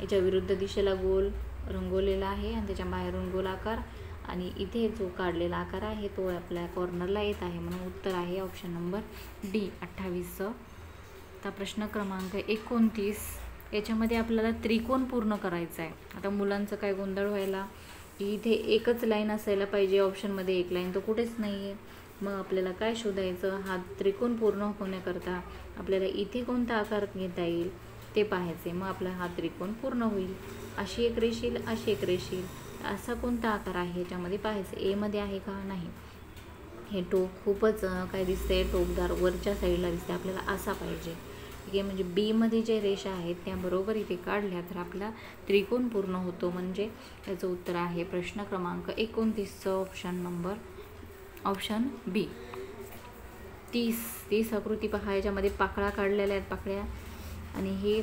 याच्या विरुद्ध दिशेला गोल रंगवलेला आहे आणि त्याच्या बाहेरून गोल आकार आणि इथे जो काढलेला आकार आहे तो आपल्या कॉर्नरला येत आहे, म्हणून उत्तर आहे ऑप्शन नंबर डी 28. आता प्रश्न क्रमांक 29, याच्यामध्ये आपल्याला त्रिकोण पूर्ण करायचा आहे. आता मुलांचं काय गोंधळ व्हायला की इथे एकच लाईन असायला पाहिजे, ऑप्शनमध्ये एक लाईन तर कुठेच नाही आहे, मग आपल्याला काय शोधायचं, हा त्रिकोण पूर्ण होण्याकरता आपल्याला इथे कोणता आकार घेता येईल, ते पाहायचे, मग आपला हा त्रिकोण पूर्ण होईल. अशी एक रेष येईल, अशी एक रेष येईल. असा कोणता आकार आहे याच्यामध्ये पाहायचं, ए मध्ये आहे का नाही. हे टोक खूपच काय दिसते, टोकदार वरच्या साईडला दिसते, आपल्याला असा पाहिजे. ठीक आहे, म्हणजे बी मध्ये जे रेषा आहेत त्या बरोबर इथे काढल्या तर आपला त्रिकोण पूर्ण होतो. म्हणजे याचं उत्तर आहे प्रश्न क्रमांक 29 ऑप्शन बी. 30 आकृती पहा, याच्यामध्ये पाकळ्या काढलेल्या आहेत, पाकळ्या. आणि हे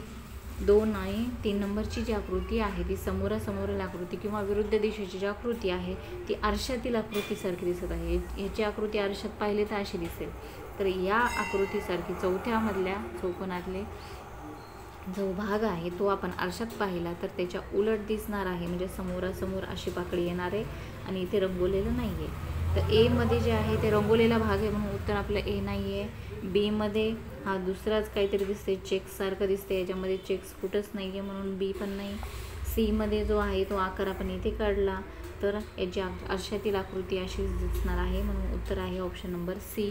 2 आणि 3 नंबरची जी आकृती आहे ती समोरासमोरील आकृती किंवा विरुद्ध दिशेची जी आकृती आहे ती आरशातील आकृतीसारखी दिसत आहे. ह्याची आकृती आरशात पाहिली तर अशी दिसेल. तर या आकृतीसारखी चौथ्यामधल्या चौकोनातले जो भाग आहे तो आपण आरशात पाहिला तर त्याच्या उलट दिसणार आहे. म्हणजे समोरासमोर अशी पाकळी येणार आहे आणि इथे रंगवलेलं नाही आहे. तर ए मध्ये जे आहे ते रंगवलेला भाग आहे म्हणून उत्तर आपलं ए नाही आहे. बी मध्ये हा दुसराच काहीतरी दिसते, चेक्ससारखं दिसते, याच्यामध्ये चेक्स कुठंच नाही आहे म्हणून बी पण नाही. सी मध्ये जो आहे तो आकार आपण इथे काढला तर याची आरशातील आकृती अशीच दिसणार आहे म्हणून उत्तर आहे ऑप्शन नंबर सी.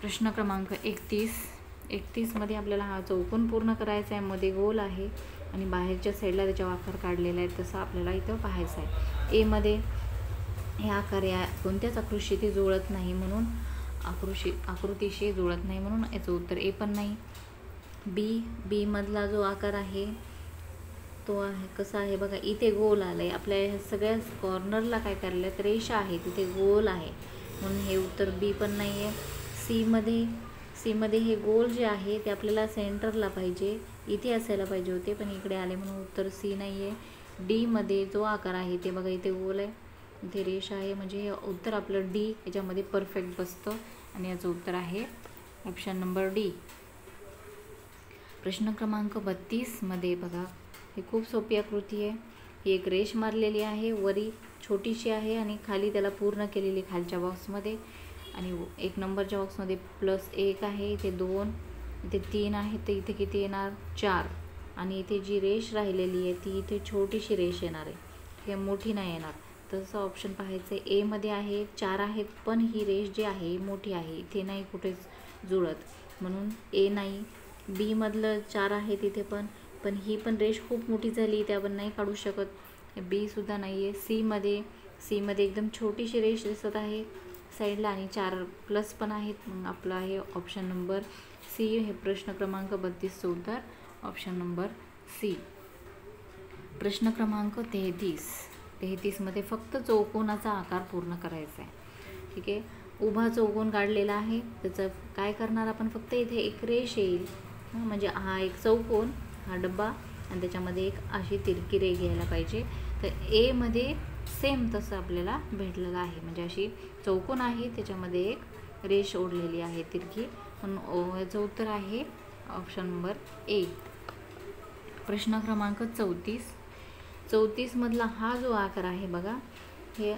प्रश्न क्रमांक 31 मध्ये आपल्याला हा चौकोन पूर्ण करायचा आहे. मध्ये गोल आहे आणि बाहेरच्या साईडला त्याच्या आकार काढलेला आहे, तसं आपल्याला इथं पाहायचं आहे. ए मध्ये हे आकार या कोणत्याच आकृतीशी जुळत नाही म्हणून आकृतीशी जुळत नाही म्हणून याचं उत्तर ए पण नाही. बी मधला जो आकार आहे तो आहे कसा आहे बघा, इथे गोल आलंय. आपल्या ह्या सगळ्या कॉर्नरला काय करायला तर रेषा आहे, तिथे गोल आहे म्हणून हे उत्तर बी पण नाही आहे. सी मध्ये हे गोल जे आहे ते आपल्याला सेंटरला पाहिजे, इथे असायला पाहिजे होते पण इकडे आले म्हणून उत्तर सी नाही आहे. डी मध्ये जो आकार आहे ते बघा इथे गोल आहे, इथे रेषा आहे, म्हणजे हे उत्तर आपलं डी याच्यामध्ये परफेक्ट बसतं आणि याचं उत्तर आहे ऑप्शन नंबर डी. प्रश्न क्रमांक 32 मध्ये बघा, ही खूप सोपी आकृती आहे. ही एक रेष मारलेली आहे, वरी छोटीशी आहे आणि खाली त्याला पूर्ण केलेली खालच्या बॉक्समध्ये. आणि 1 नंबरच्या बॉक्समध्ये +1 आहे, इथे 2, इथे 3 आहे, तर इथे किती येणार 4. आणि इथे जी रेष राहिलेली आहे ती इथे छोटीशी रेष येणार आहे, हे मोठी नाही येणार. तसं ऑप्शन पाहायचं आहे. ए मध्ये आहे 4 आहेत पण ही रेष जी आहे मोठी आहे, इथे नाही कुठेच जुळत म्हणून ए नाही. बी मधलं 4 आहे तिथे पण ही पण रेष खूप मोठी झाली, इथे आपण नाही काढू शकत, बी सुद्धा नाही आहे. सी मध्ये एकदम छोटीशी रेष दिसत आहे साईडला आणि 4+ पण आहेत, मग आपलं आहे ऑप्शन नंबर सी. हे प्रश्न क्रमांक 32 उत्तर ऑप्शन नंबर सी. प्रश्न क्रमांक 33 मध्ये फक्त चौकोनाचा आकार पूर्ण करायचा आहे. ठीक आहे, उभा चौकोन काढलेला आहे, त्याचं काय करणार आपण, फक्त इथे एक रेष येईल, म्हणजे हा एक चौकोन, हा डब्बा आणि त्याच्यामध्ये एक अशी तिरकी रेष घ्यायला पाहिजे. तर ए मध्ये सेम तसं आपल्याला भेटलेलं आहे, म्हणजे अशी चौकोन आहे त्याच्यामध्ये एक रेष ओढलेली आहे तिरकी, म्हणून याचं उत्तर आहे ऑप्शन नंबर ए. प्रश्न क्रमांक 34 मधला हा जो आकार आहे बघा, हे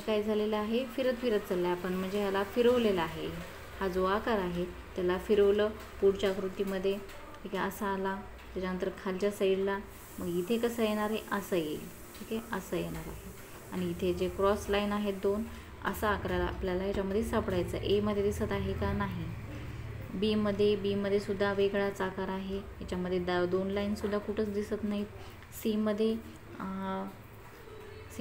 काय झालेलं आहे, फिरत चाललं आहे आपण, म्हणजे ह्याला फिरवलेला आहे. हा जो आकार आहे त्याला फिरवलं पुढच्या आकृतीमध्ये, ठीक आहे, असा आला. त्याच्यानंतर खालच्या साईडला मग इथे कसं येणार आहे, असं येईल. ठीक आहे, असं येणार आहे. आणि इथे जे क्रॉस लाईन आहेत 2, असा आकाराला आपल्याला ह्याच्यामध्ये सापडायचं. ए मध्ये दिसत आहे का नाही. बी मध्ये सुद्धा वेगळाच आकार आहे, याच्यामध्ये 2 लाईनसुद्धा कुठंच दिसत नाहीत. सी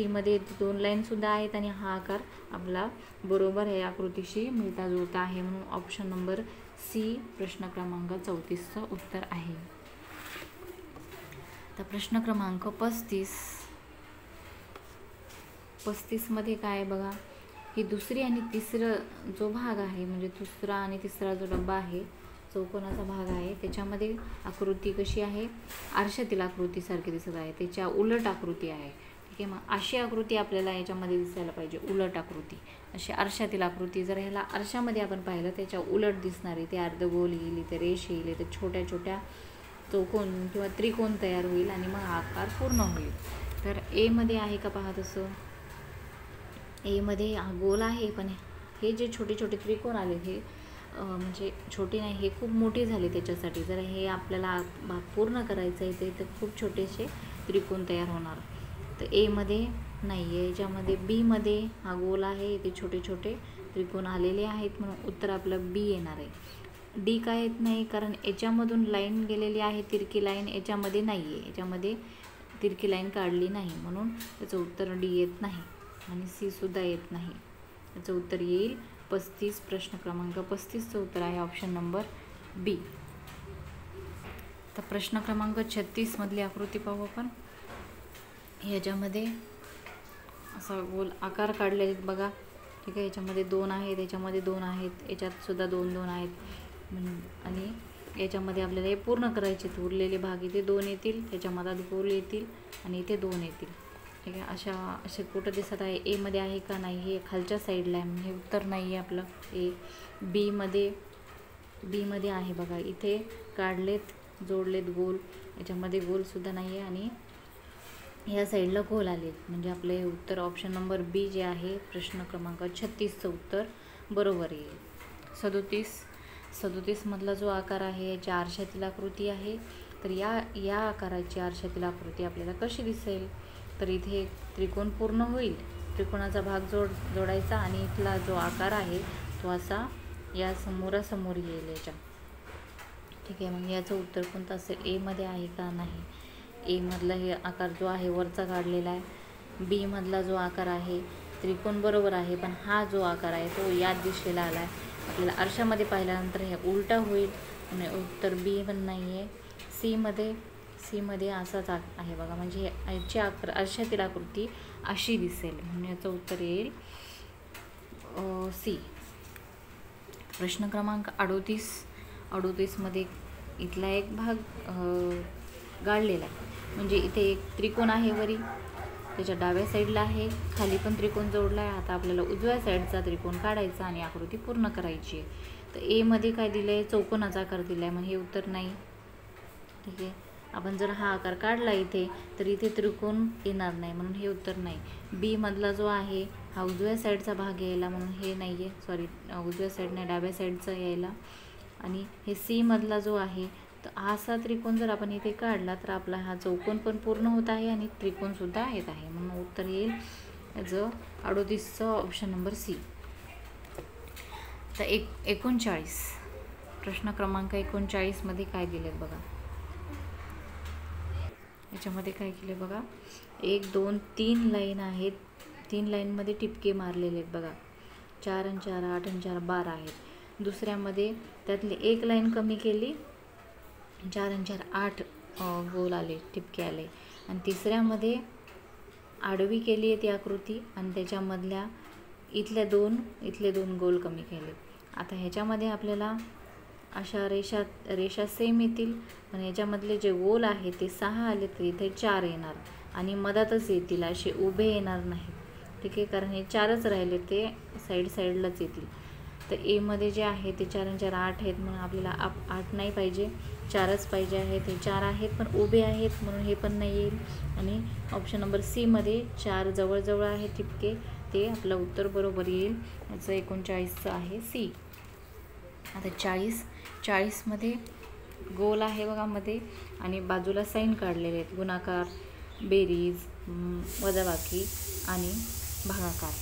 मध्ये 2 लाईनसुद्धा आहेत आणि हा आकार आपला बरोबर या आकृतीशी मिळता जुळता आहे म्हणून ऑप्शन नंबर सी प्रश्न क्रमांक 34चं उत्तर आहे. तर प्रश्न क्रमांक 35 मध्ये काय बघा, ही दुसरी आणि तिसरं जो भाग आहे, म्हणजे दुसरा आणि तिसरा जो डब्बा आहे, चौकोनाचा भाग आहे, त्याच्यामध्ये आकृती कशी आहे, आरशातील आकृतीसारखी दिसत आहे, त्याच्या उलट आकृती आहे. ठीक आहे, मग अशी आकृती आपल्याला याच्यामध्ये दिसायला पाहिजे, उलट आकृती. अशी आरशातील आकृती जर ह्याला आरशामध्ये आपण पाहिलं त्याच्या उलट दिसणारी, ते अर्धगोल येईल, इथे रेष येईल, इथे छोट्या छोट्या चौकोन किंवा त्रिकोण तयार होईल आणि मग आकार पूर्ण होईल. तर ए मध्ये आहे का पहा, तसं ए मध्ये हा गोल आहे पण हे जे छोटे छोटे त्रिकोण आले हे म्हणजे छोटे नाही, हे खूप मोठे झाले. त्याच्यासाठी जर हे आपल्याला भाग पूर्ण करायचं आहे तर खूप छोटेसे त्रिकोण तयार होणार. तर ए मध्ये नाही आहे, याच्यामध्ये बी मध्ये हा गोल आहे, इथे छोटे छोटे त्रिकोण आलेले आहेत म्हणून उत्तर आपलं बी येणार आहे. डी का येत नाही, कारण याच्यामधून लाईन गेलेली आहे तिरकी लाईन, याच्यामध्ये नाही आहे, याच्यामध्ये तिरकी लाईन काढली नाही, म्हणून त्याचं उत्तर डी येत नाही आणि सी सुद्धा येत नाही. याचं उत्तर येईल 35. प्रश्न क्रमांक 35चं उत्तर आहे ऑप्शन नंबर बी. तर प्रश्न क्रमांक 36 मधली आकृती पाहू आपण. याच्यामध्ये असा गोल आकार काढलेले आहेत बघा. ठीक आहे, याच्यामध्ये 2 आहेत, याच्यामध्ये 2 आहेत, याच्यात सुद्धा 2-2 आहेत आणि याच्यामध्ये आपल्याला हे पूर्ण करायचे. उरलेले भाग इथे 2 येतील, त्याच्यामध्ये गोल येतील आणि इथे 2 येतील. ठीक आहे, असे कुठं दिसत आहे? ए मध्ये आहे का नाही? हे खालच्या साईडला आहे, हे उत्तर नाही आहे आपलं. ए बी मध्ये आहे बघा, इथे काढलेत, जोडलेत गोल, याच्यामध्ये गोलसुद्धा नाही आहे आणि या साईडला गोल आलेत, म्हणजे आपलं हे उत्तर ऑप्शन नंबर बी जे आहे प्रश्न क्रमांक 36चं उत्तर बरोबर येईल. 37 मधला जो आकार आहे याची आरशातील आकृती आहे. तर या आकाराची आरशातील आकृती आपल्याला कशी दिसेल? तर इथे त्रिकोण पूर्ण होईल, त्रिकोणाचा भाग जोडायचा आणि इथला जो आकार आहे तो असा या समोरासमोर येईल याच्या. ठीक आहे, मग याचं उत्तर कोणतं असेल? ए मध्ये आहे का नाही? ए मधला हे आकार जो आहे वरचा काढलेला आहे. बी मधला जो आकार आहे त्रिकोण बरोबर आहे, पण हा जो आकार आहे तो यात दिसलेला आला आहे. आपल्याला आरशामध्ये पाहिल्यानंतर हे उलटा होईल आणि उत्तर बी पण नाही आहे. सी मध्ये असाच आहे बघा, म्हणजे याची आरशातील आकृती अशी दिसेल, म्हणून याचं उत्तर येईल सी. प्रश्न क्रमांक 38 मध्ये इथला एक भाग गाळलेला आहे, म्हणजे इथे एक त्रिकोण आहे वरी, त्याच्या डाव्या साईडला आहे, खाली पण त्रिकोण जोडला आहे. आता आपल्याला उजव्या साईडचा त्रिकोण काढायचा आणि आकृती पूर्ण करायची आहे. तर ए मध्ये काय दिलं आहे? चौकोनाचा आकार दिला आहे, म्हणजे हे उत्तर नाही. ठीक आहे, आपण जर हा आकार काढला इथे तर इथे त्रिकोण येणार नाही, म्हणून हे उत्तर नाही. बी मधला जो आहे हा उजव्या साईडचा भाग यायला, म्हणून हे नाही आहे, सॉरी उजव्या साईड नाही, डाव्या साईडचा यायला. आणि हे सी मधला जो आहे तर असा त्रिकोण जर आपण इथे काढला तर आपला हा चौकोन पण पूर्ण होत आहे आणि त्रिकोणसुद्धा येत आहे, म्हणून उत्तर येईल याचं 38चं ऑप्शन नंबर सी. तर 39 प्रश्न क्रमांक 39 मध्ये काय दिलेत बघा. याच्यामध्ये काय केले बघा, 1 2 3 लाईन आहेत, 3 लाईनमध्ये टिपके मारलेले आहेत बघा. 4 आणि 4 8 आणि 4 12 आहेत. दुसऱ्यामध्ये त्यातली एक लाईन कमी केली, 4 आणि 4 8 गोल आले, टिपके आले. आणि तिसऱ्यामध्ये आडवी केली आहे ती आकृती आणि त्याच्यामधल्या इथले दोन गोल कमी केले. आता ह्याच्यामध्ये आपल्याला अशा रेषा सेम येतील, पण याच्यामधले जे गोल आहे ते 6 आले तर इथे 4 येणार आणि मधातच येतील, असे उभे येणार नाहीत. ठीक आहे, कारण हे 4च राहिले, ते साईडलाच येतील. तर ए मध्ये जे आहे ते 4 आणि 4 8 आहेत, म्हणून आपल्याला 8 नाही पाहिजे, 4च पाहिजे आहेत. हे 4 आहेत पण उभे आहेत, म्हणून हे पण नाही येईल. आणि ऑप्शन नंबर सी मध्ये 4 जवळजवळ आहेत टिपके, ते आपलं उत्तर बरोबर येईल. याचं 39चं आहे सी. आता 40 मध्ये गोल आहे बघा मध्ये आणि बाजूला साईन काढलेले आहेत, गुणाकार, बेरीज, वजाबाकी आणि भागाकार.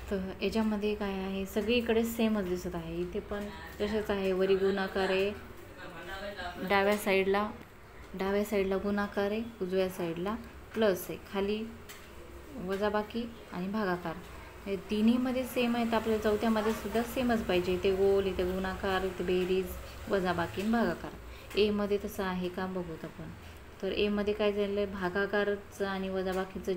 तर याच्यामध्ये काय आहे, सगळीकडे सेमच दिसत आहे. इथे पण तसेच आहे, वरी गुणाकार आहे, डाव्या साईडला गुणाकार आहे, उजव्या साईडला प्लस आहे, खाली वजाबाकी आणि भागाकार. हे तिन्हीमध्ये सेम आहेत. आपल्याला चौथ्यामध्ये सुद्धा सेमच पाहिजे. इथे गोल, इथे गुणाकार, इथे बेरीज, वजाबाकी आणि भागाकार. ए मध्ये तसं आहे का बघूत आपण. तर ए मध्ये काय झालं आहे, भागाकारचं आणि वजाबाकीचं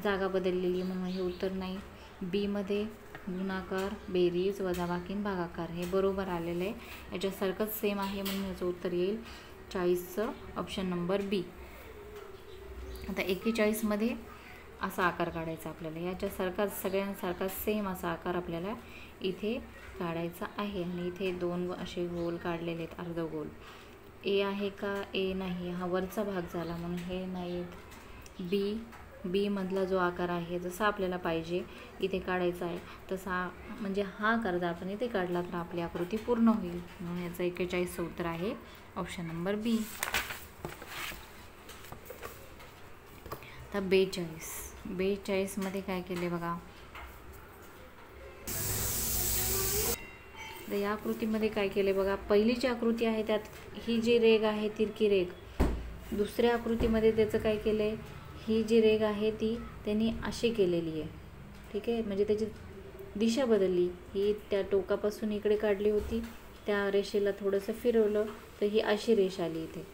जागा बदललेली, म्हणून हे उत्तर नाही. बी मध्ये गुणाकार, बेरीज, वजाबाकी आणि भागाकार हे बरोबर आलेलं आहे, याच्यासारखंच सेम आहे, म्हणून याचं उत्तर येईल 40चं ऑप्शन नंबर बी. आता 41 मध्ये असा आकार काढायचा आपल्याला, याच्यासारखाच सगळ्यांसारखा सेम असा आकार आपल्याला इथे काढायचा आहे. आणि इथे 2 असे गोल काढलेले आहेत, अर्ध गोल. ए आहे का? ए नाही, हा वरचा भाग झाला म्हणून हे नाहीत. बी मधला जो आकार आहे जसा आपल्याला पाहिजे इथे काढायचा आहे तसा, म्हणजे हा आकार जर आपण इथे काढला तर आपली आकृती पूर्ण होईल, म्हणून याचं 41चं उत्तर आहे ऑप्शन नंबर बी. तर 42 मध्ये काय केले बघा, तर या आकृतीमध्ये काय केले बघा, पहिली जी आकृती आहे त्यात ही जी रेघ आहे तिरकी रेघ, दुसऱ्या आकृतीमध्ये त्याचं काय केलं आहे, ही जी रेघ आहे ती त्यांनी अशी केलेली आहे. ठीक आहे, म्हणजे त्याची दिशा बदलली. ही त्या टोकापासून इकडे काढली होती, त्या रेषेला थोडंसं फिरवलं तर ही अशी रेष आली इथे.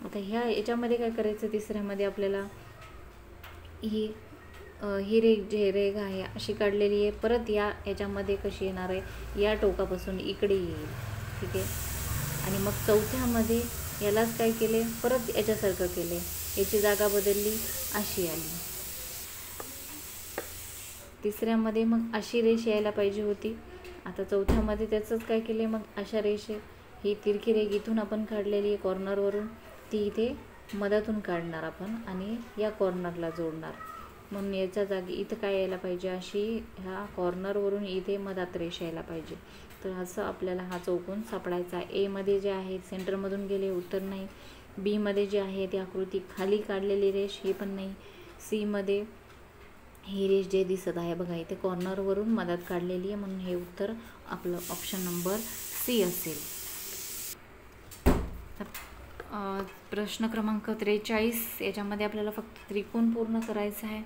आता याच्यामध्ये काय करायचं, तिसऱ्यामध्ये आपल्याला ही रेघ आहे अशी काढलेली आहे, परत याच्यामध्ये कशी येणार आहे, या टोकापासून इकडे येईल. ठीक आहे, आणि मग चौथ्यामध्ये यालाच काय केले, परत याच्यासारखं केले, याची जागा बदलली, अशी आली. तिसऱ्यामध्ये मग अशी रेष यायला पाहिजे होती. आता चौथ्यामध्ये त्याचंच काय केले, मग अशा रेषे, ही तिरकी रेघ इथून आपण काढलेली आहे कॉर्नरवरून, ती इथे मधातून काढणार आपण आणि या कॉर्नरला जोडणार. म्हणून याच्या जागी इथं काय यायला पाहिजे, अशी ह्या कॉर्नरवरून इथे मधात रेष यायला पाहिजे. तर असं आपल्याला हा चौकोन सापडायचा. एमध्ये जे आहे सेंटरमधून गेले, उत्तर नाही. बीमध्ये जे आहे ती आकृती खाली काढलेली रेष, हे पण नाही. सीमध्ये ही रेष जे दिसत आहे बघा, इथे कॉर्नरवरून मधात काढलेली आहे, म्हणून हे उत्तर आपलं ऑप्शन नंबर सी असेल. प्रश्न क्रमांक 43, याच्यामध्ये आपल्याला फक्त त्रिकोण पूर्ण करायचा आहे.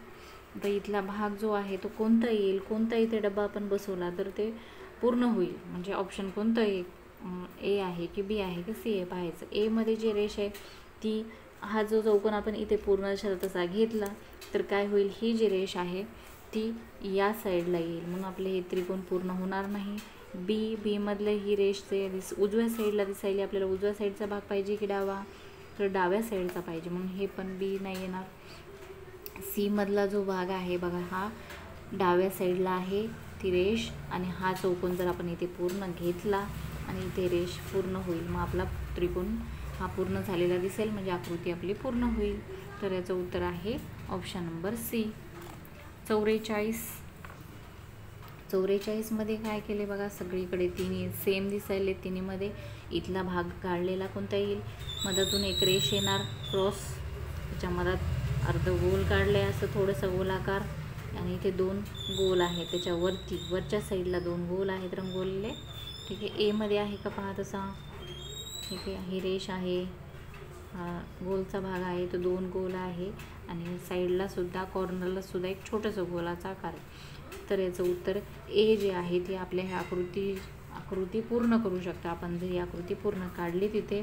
तर इथला भाग जो आहे तो कोणता येईल, कोणता इथे डबा आपण बसवला तर ते पूर्ण होईल. म्हणजे ऑप्शन कोणतं ए आहे की बी आहे की सी आहे पाहायचं. एमध्ये जी रेष आहे ती, हा जो चौकोन आपण इथे पूर्ण तसा घेतला तर काय होईल, ही जी रेष आहे ती या साईडला येईल, म्हणून आपले हे त्रिकोण पूर्ण होणार नाही. बीमधलं ही रेष ते उजव्या साईडला दिसायली, आपल्याला उजव्या साईडचा भाग पाहिजे की डावा, तर डाव्या साईडचा पाहिजे, म्हणून हे पण बी नाही येणार. सीमधला जो भाग आहे बघा, हा डाव्या साईडला आहे ती रेष, आणि हा चौकोन जर आपण इथे पूर्ण घेतला आणि इथे रेष पूर्ण होईल, मग आपला त्रिकोण हा पूर्ण झालेला दिसेल, म्हणजे आकृती आपली पूर्ण होईल. तर याचं उत्तर आहे ऑप्शन नंबर सी. 44मध्ये काय केले बघा, सगळीकडे तिन्ही सेम दिसायले. तिन्हीमध्ये इथला भाग काढलेला कोणता येईल, मधातून एक रेष येणार क्रॉस, त्याच्या मधात अर्ध गोल काढले असं थोडंसं गोलाकार, आणि इथे 2 गोल आहे, त्याच्या वरच्या साईडला 2 गोल आहेत रंगवलेले. ठीक आहे, एमध्ये आहे का पहा तसा. ठीक आहे, ही रेष आहे, हा गोलचा भाग आहे, तो 2 गोल आहे, आणि साईडला सुद्धा कॉर्नरला सुद्धा एक छोटंसं गोलाचा आकार आहे. तर याचं उत्तर ए जे आहे ते आपल्या ह्या आकृती पूर्ण करू शकतो आपण. जर ही आकृती पूर्ण काढली तिथे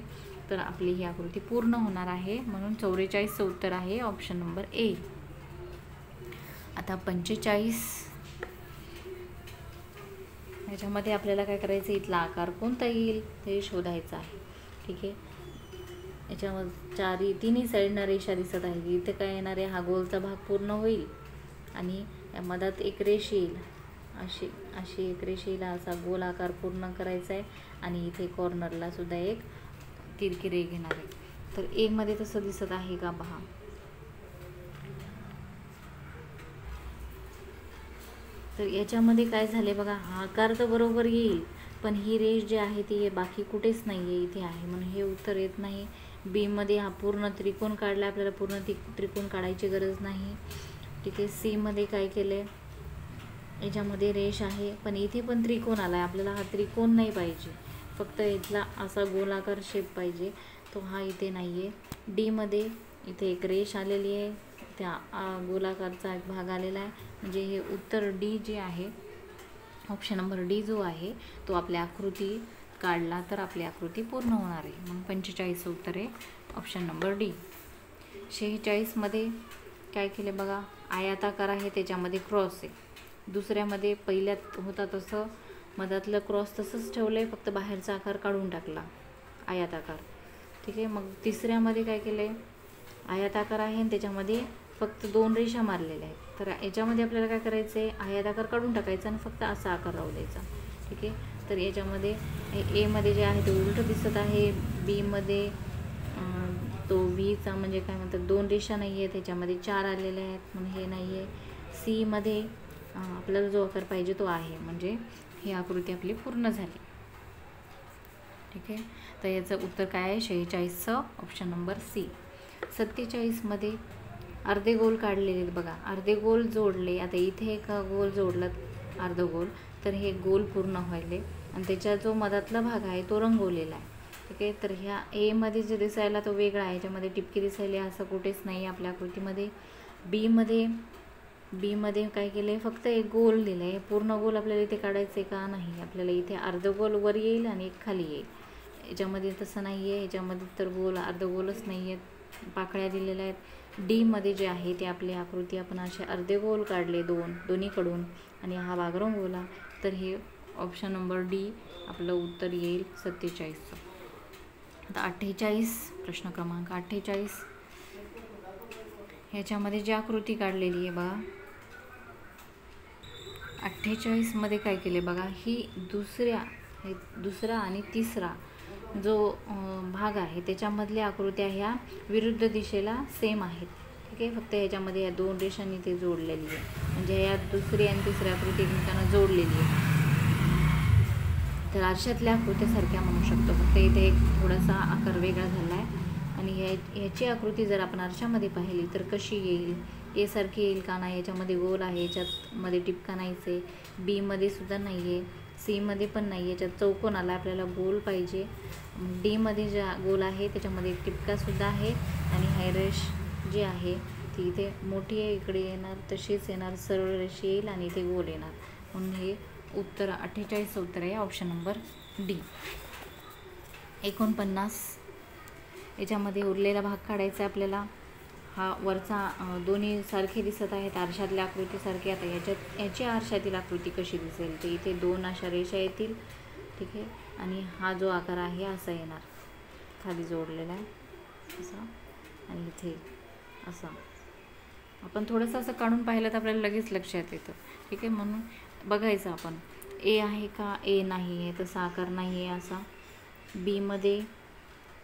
तर आपली ही आकृती पूर्ण होणार आहे, म्हणून 44चं उत्तर आहे ऑप्शन नंबर ए. आता 45, याच्यामध्ये आपल्याला काय करायचं, इथला आकार कोणता येईल ते शोधायचं आहे. ठीक आहे, याच्यामध्ये तिन्ही साईडनं रेषा दिसत आहे, इथे काय येणार आहे, हा गोलचा भाग पूर्ण होईल, आणि या मधात एक रेष येईल, अशी एक रेष येईल, असा गोल आकार पूर्ण करायचा आहे, आणि इथे कॉर्नरला सुद्धा एक तिरकी रेघ घेणार आहे. तर एमध्ये तसं दिसत आहे का पहा. तर याच्यामध्ये काय झाले बघा, हा आकार तर बरोबर येईल, पण ही रेष जी आहे ती बाकी कुठेच नाही आहे, इथे आहे, म्हणून हे उत्तर येत नाही. बीमध्ये हा पूर्ण त्रिकोण काढला, आपल्याला पूर्ण त्रिकोण काढायची गरज नाही. ठीक आहे, सीमध्ये काय केलं, याच्यामध्ये रेष आहे, पण इथे पण त्रिकोण आला आहे, आपल्याला हा त्रिकोण नाही पाहिजे, फक्त इथला असा गोलाकार शेप पाहिजे, तो हा इथे नाही आहे. डीमध्ये इथे एक रेष आलेली आहे, त्या गोलाकारचा एक भाग आलेला आहे, म्हणजे हे उत्तर डी जे आहे, ऑप्शन नंबर डी जो आहे तो आपल्या आकृती काढला तर आपली आकृती पूर्ण होणार आहे, म्हणून 45चं उत्तर आहे ऑप्शन नंबर डी. 46मध्ये काय केले बघा, आयताकार आहे, त्याच्यामध्ये क्रॉस आहे. दुसऱ्यामध्ये पहिल्यात होता तसं मधातलं क्रॉस तसंच ठेवलं आहे, फक्त बाहेरचा आकार काढून टाकला, आयताकार. ठीक आहे, मग तिसऱ्यामध्ये काय केलं आहे, आयताकार आहे आणि त्याच्यामध्ये फक्त 2 रेषा मारलेल्या आहेत. तर याच्यामध्ये आपल्याला काय करायचं आहे, आयताकार काढून टाकायचा आणि फक्त असा आकार राहू द्यायचा. ठीक आहे, तर याच्यामध्ये एमध्ये जे आहे ते उलटं दिसत आहे, बीमध्ये तो बीचा म्हणजे काय म्हणतात 2 रेषा नाही आहे, त्याच्यामध्ये 4 आलेले आहेत, म्हणून हे नाही आहे. सीमध्ये आपल्याला जो आकार पाहिजे तो आहे, म्हणजे ही आकृती आपली पूर्ण झाली. ठीक आहे, तर याचं उत्तर काय आहे, 46चं ऑप्शन नंबर सी. 47मध्ये अर्धे गोल काढलेले आहेत बघा, अर्धे गोल जोडले. आता इथे एक गोल जोडलं अर्ध गोल, तर हे गोल पूर्ण व्हायले, आणि त्याच्या जो मधातला भाग आहे तो रंगवलेला आहे. ठीक आहे, तर ह्या एमध्ये जे दिसायला तो वेगळा आहे, याच्यामध्ये टिपकी दिसायला असं कुठेच नाही आपल्या आकृतीमध्ये. बीमध्ये काय केलं आहे, फक्त एक गोल दिलं आहे. पूर्ण गोल आपल्याला इथे काढायचं आहे का नाही, आपल्याला इथे अर्धगोल वर येईल आणि एक खाली येईल. याच्यामध्ये तसं नाही आहे, याच्यामध्ये तर गोल अर्धगोलच नाही आहेत, पाकळ्या दिलेल्या आहेत. डीमध्ये जे आहे ते आपली आकृती आपण असे अर्धे गोल काढले दोन्हीकडून आणि हा भाग रंगवला, तर हे ऑप्शन नंबर डी आपलं उत्तर येईल 47चं. आता 48 प्रश्न क्रमांक 48 ह्याच्यामध्ये जी आकृती काढलेली आहे बघा, 48मध्ये काय केले बघा, ही दुसरा आणि तिसरा जो भाग आहे त्याच्यामधल्या आकृत्या ह्या विरुद्ध दिशेला सेम आहेत. ठीक आहे, फक्त ह्याच्यामध्ये या 2 रेषांनी ते जोडलेली आहे, म्हणजे या दुसरी आणि तिसरी आकृती एकमेकांना जोडलेली आहे. तर आरशातल्या आकृत्यासारख्या म्हणू शकतो, फक्त इथे एक थोडासा आकार वेगळा झाला आहे. आणि ह्याची आकृती जर आपण आरशामध्ये पाहिली तर कशी येईल, ए सारखी येईल का नाही, याच्यामध्ये गोल आहे, याच्यामध्ये टिपका नाहीच आहे, बीमध्ये सुद्धा नाही आहे, सीमध्ये पण नाही, याच्यात चौकोन आला, आपल्याला गोल पाहिजे. डीमध्ये ज्या गोल आहे त्याच्यामध्ये टिपकासुद्धा आहे आणि हायरेश जी आहे ती इथे मोठी आहे, इकडे येणार तशीच येणार, सरळ रेषा येईल आणि इथे गोल येणार, म्हणून हे उत्तर 48चं उत्तर आहे ऑप्शन नंबर डी. 49 याच्यामध्ये उरलेला भाग काढायचा आहे आपल्याला. हा वरचा दोन्ही सारखे दिसत आहेत आरशातल्या आकृतीसारखे. आता याची आरशातील आकृती कशी दिसेल, तर इथे 2 अशा रेषा येतील. ठीक आहे, आणि हा जो आकार आहे असा येणार, खाली जोडलेला आहे असा, आणि इथे असा. आपण थोडंसं असं काढून पाहिलं तर आपल्याला लगेच लक्षात येतं. ठीक आहे, म्हणून बघायचं आपण ए आहे का, ए नाही आहे, तसा आकार नाही आहे असा. बीमध्ये